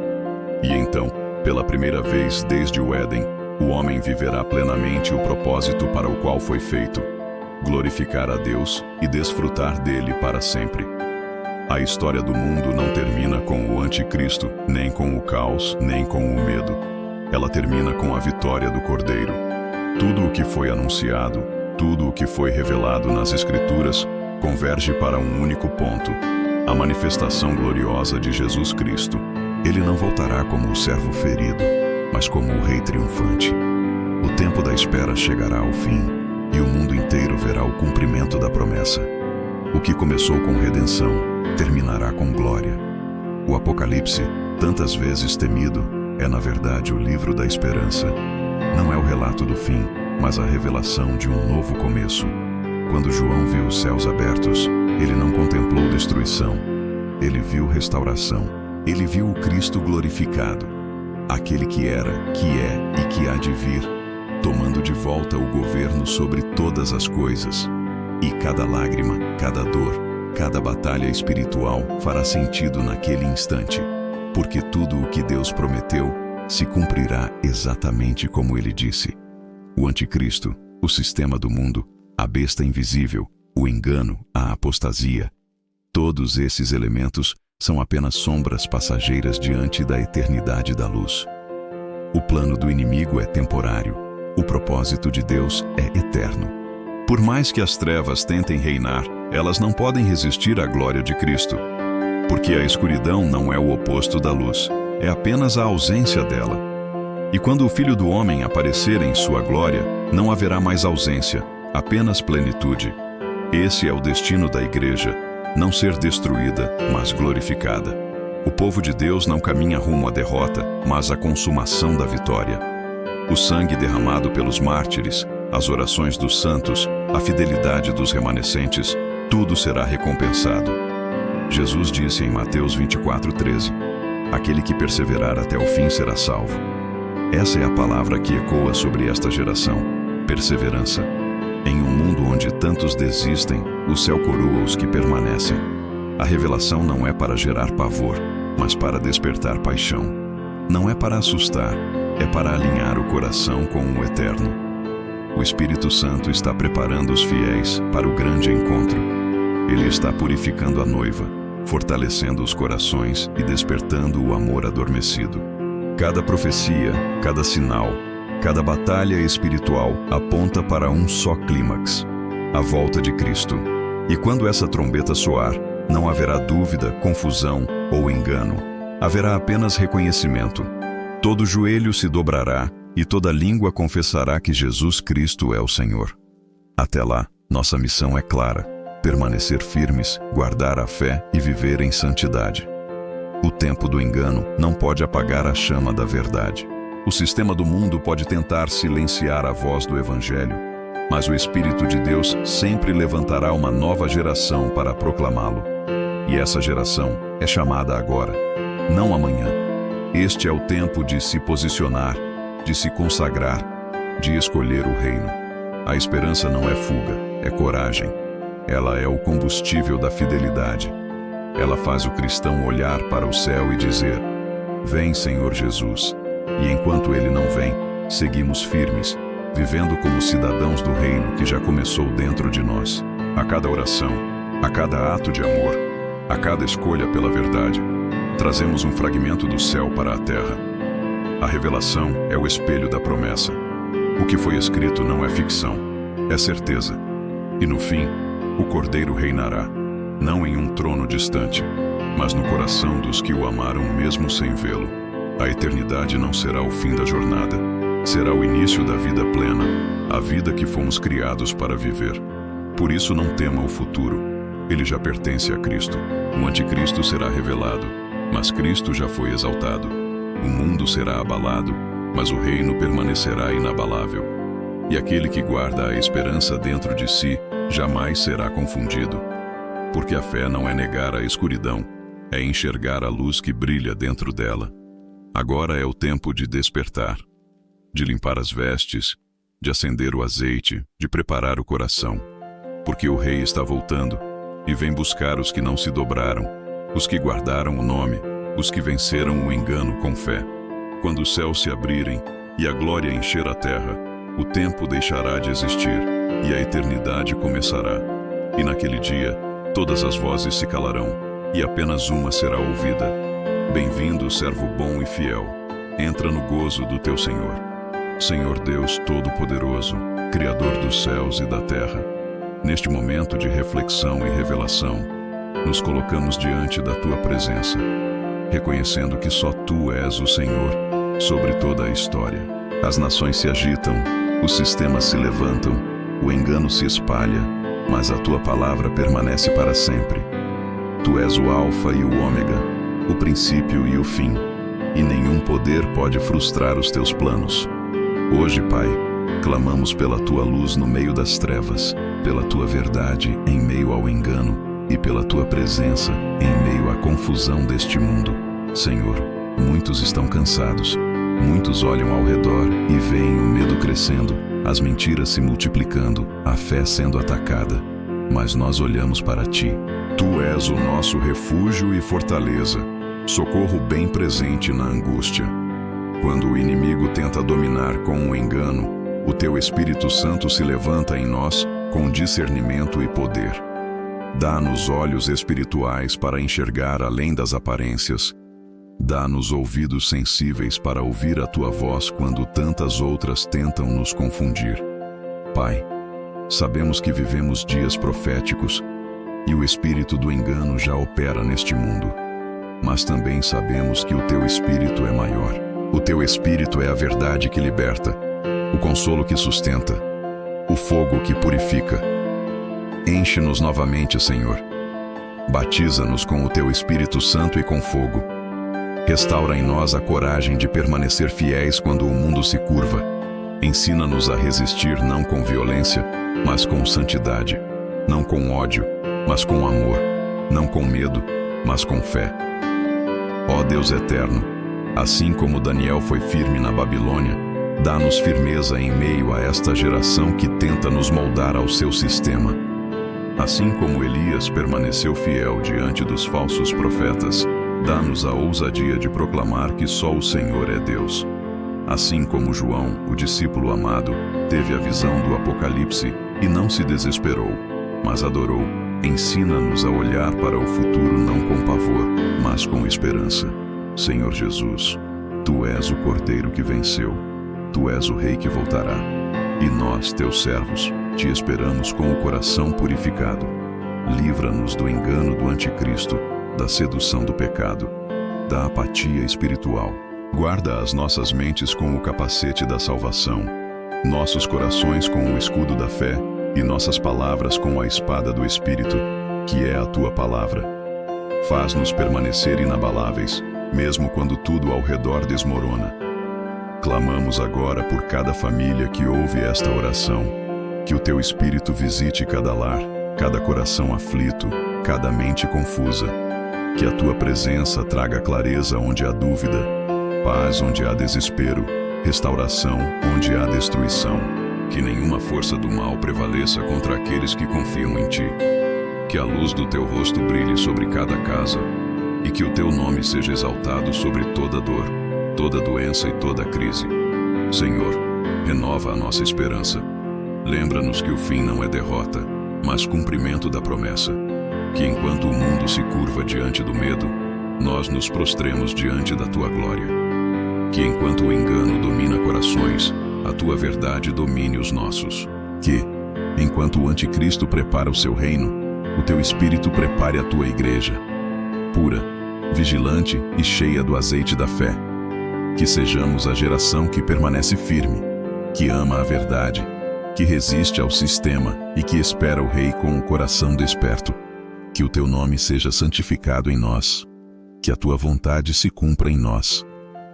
E então, pela primeira vez desde o Éden, o homem viverá plenamente o propósito para o qual foi feito: glorificar a Deus e desfrutar dele para sempre. A história do mundo não termina com o anticristo, nem com o caos, nem com o medo. Ela termina com a vitória do Cordeiro. Tudo o que foi anunciado, tudo o que foi revelado nas Escrituras, converge para um único ponto: a manifestação gloriosa de Jesus Cristo. Ele não voltará como o servo ferido, mas como o Rei triunfante. O tempo da espera chegará ao fim, e o mundo inteiro verá o cumprimento da promessa. O que começou com redenção, terminará com glória. O Apocalipse, tantas vezes temido, é na verdade o livro da esperança. Não é o relato do fim, mas a revelação de um novo começo. Quando João viu os céus abertos, ele não contemplou destruição. Ele viu restauração. Ele viu o Cristo glorificado, aquele que era, que é e que há de vir, tomando de volta o governo sobre todas as coisas. E cada lágrima, cada dor, cada batalha espiritual fará sentido naquele instante, porque tudo o que Deus prometeu se cumprirá exatamente como ele disse. O anticristo, o sistema do mundo, a besta invisível, o engano, a apostasia, todos esses elementos são apenas sombras passageiras diante da eternidade da luz. O plano do inimigo é temporário, o propósito de Deus é eterno. Por mais que as trevas tentem reinar, elas não podem resistir à glória de Cristo, porque a escuridão não é o oposto da luz, é apenas a ausência dela. E quando o Filho do Homem aparecer em sua glória, não haverá mais ausência, apenas plenitude. Esse é o destino da Igreja: não ser destruída, mas glorificada. O povo de Deus não caminha rumo à derrota, mas à consumação da vitória. O sangue derramado pelos mártires, as orações dos santos, a fidelidade dos remanescentes, tudo será recompensado. Jesus disse em Mateus 24:13: aquele que perseverar até o fim será salvo. Essa é a palavra que ecoa sobre esta geração: perseverança. Em um mundo onde tantos desistem, o céu coroa os que permanecem. A revelação não é para gerar pavor, mas para despertar paixão. Não é para assustar, é para alinhar o coração com o eterno. O Espírito Santo está preparando os fiéis para o grande encontro. Ele está purificando a noiva, fortalecendo os corações e despertando o amor adormecido. Cada profecia, cada sinal, cada batalha espiritual aponta para um só clímax: a volta de Cristo. E quando essa trombeta soar, não haverá dúvida, confusão ou engano. Haverá apenas reconhecimento. Todo joelho se dobrará e toda língua confessará que Jesus Cristo é o Senhor. Até lá, nossa missão é clara: permanecer firmes, guardar a fé e viver em santidade. O tempo do engano não pode apagar a chama da verdade. O sistema do mundo pode tentar silenciar a voz do Evangelho, mas o Espírito de Deus sempre levantará uma nova geração para proclamá-lo. E essa geração é chamada agora, não amanhã. Este é o tempo de se posicionar, de se consagrar, de escolher o reino. A esperança não é fuga, é coragem. Ela é o combustível da fidelidade. Ela faz o cristão olhar para o céu e dizer: vem, Senhor Jesus. E enquanto ele não vem, seguimos firmes, vivendo como cidadãos do reino que já começou dentro de nós. A cada oração, a cada ato de amor, a cada escolha pela verdade, trazemos um fragmento do céu para a terra. A revelação é o espelho da promessa. O que foi escrito não é ficção, é certeza. E no fim, o Cordeiro reinará, não em um trono distante, mas no coração dos que o amaram mesmo sem vê-lo. A eternidade não será o fim da jornada, será o início da vida plena, a vida que fomos criados para viver. Por isso não tema o futuro, ele já pertence a Cristo. O anticristo será revelado, mas Cristo já foi exaltado. O mundo será abalado, mas o reino permanecerá inabalável. E aquele que guarda a esperança dentro de si jamais será confundido. Porque a fé não é negar a escuridão, é enxergar a luz que brilha dentro dela. Agora é o tempo de despertar, de limpar as vestes, de acender o azeite, de preparar o coração. Porque o Rei está voltando e vem buscar os que não se dobraram, os que guardaram o nome, os que venceram o engano com fé. Quando os céus se abrirem e a glória encher a terra, o tempo deixará de existir e a eternidade começará. E naquele dia, todas as vozes se calarão e apenas uma será ouvida: bem-vindo, servo bom e fiel. Entra no gozo do teu Senhor. Senhor Deus Todo-Poderoso, Criador dos céus e da terra, neste momento de reflexão e revelação, nos colocamos diante da tua presença, reconhecendo que só tu és o Senhor sobre toda a história. As nações se agitam, os sistemas se levantam, o engano se espalha, mas a tua palavra permanece para sempre. Tu és o Alfa e o Ômega, o princípio e o fim, e nenhum poder pode frustrar os teus planos. Hoje, Pai, clamamos pela tua luz no meio das trevas, pela tua verdade em meio ao engano e pela tua presença em meio à confusão deste mundo. Senhor, muitos estão cansados, muitos olham ao redor e veem o medo crescendo, as mentiras se multiplicando, a fé sendo atacada. Mas nós olhamos para ti. Tu és o nosso refúgio e fortaleza, socorro bem presente na angústia. Quando o inimigo tenta dominar com o engano, o teu Espírito Santo se levanta em nós com discernimento e poder. Dá-nos olhos espirituais para enxergar além das aparências. Dá-nos ouvidos sensíveis para ouvir a tua voz quando tantas outras tentam nos confundir. Pai, sabemos que vivemos dias proféticos e o espírito do engano já opera neste mundo. Mas também sabemos que o teu Espírito é maior. O teu Espírito é a verdade que liberta, o consolo que sustenta, o fogo que purifica. Enche-nos novamente, Senhor. Batiza-nos com o teu Espírito Santo e com fogo. Restaura em nós a coragem de permanecer fiéis quando o mundo se curva. Ensina-nos a resistir não com violência, mas com santidade. Não com ódio, mas com amor. Não com medo, mas com fé. Ó Deus eterno, assim como Daniel foi firme na Babilônia, dá-nos firmeza em meio a esta geração que tenta nos moldar ao seu sistema. Assim como Elias permaneceu fiel diante dos falsos profetas, dá-nos a ousadia de proclamar que só o Senhor é Deus. Assim como João, o discípulo amado, teve a visão do Apocalipse e não se desesperou, mas adorou, ensina-nos a olhar para o futuro não com pavor, mas com esperança. Senhor Jesus, Tu és o Cordeiro que venceu, Tu és o Rei que voltará, e nós, Teus servos, Te esperamos com o coração purificado. Livra-nos do engano do anticristo, da sedução do pecado, da apatia espiritual. Guarda as nossas mentes com o capacete da salvação, nossos corações com o escudo da fé e nossas palavras com a espada do Espírito, que é a Tua palavra. Faz-nos permanecer inabaláveis, mesmo quando tudo ao redor desmorona. Clamamos agora por cada família que ouve esta oração, que o Teu Espírito visite cada lar, cada coração aflito, cada mente confusa. Que a Tua presença traga clareza onde há dúvida, paz onde há desespero, restauração onde há destruição. Que nenhuma força do mal prevaleça contra aqueles que confiam em Ti. Que a luz do Teu rosto brilhe sobre cada casa, e que o Teu nome seja exaltado sobre toda dor, toda doença e toda crise. Senhor, renova a nossa esperança. Lembra-nos que o fim não é derrota, mas cumprimento da promessa. Que enquanto o mundo se curva diante do medo, nós nos prostremos diante da Tua glória. Que enquanto o engano domina corações, a Tua verdade domine os nossos. Que, enquanto o anticristo prepara o seu reino, o Teu Espírito prepare a Tua igreja, pura, vigilante e cheia do azeite da fé. Que sejamos a geração que permanece firme, que ama a verdade, que resiste ao sistema e que espera o Rei com o coração desperto. Que o Teu nome seja santificado em nós, que a Tua vontade se cumpra em nós,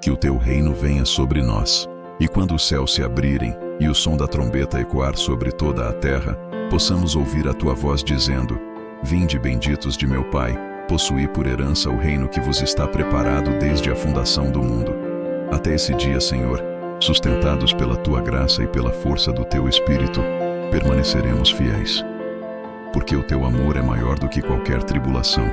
que o Teu reino venha sobre nós, e quando os céus se abrirem e o som da trombeta ecoar sobre toda a terra, possamos ouvir a Tua voz dizendo: Vinde, benditos de meu Pai, possuí por herança o reino que vos está preparado desde a fundação do mundo. Até esse dia, Senhor, sustentados pela Tua graça e pela força do Teu Espírito, permaneceremos fiéis. Porque o Teu amor é maior do que qualquer tribulação,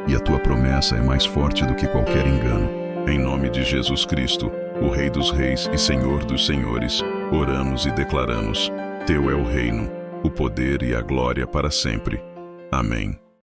e a Tua promessa é mais forte do que qualquer engano. Em nome de Jesus Cristo, o Rei dos Reis e Senhor dos Senhores, oramos e declaramos: Teu é o reino, o poder e a glória para sempre. Amém.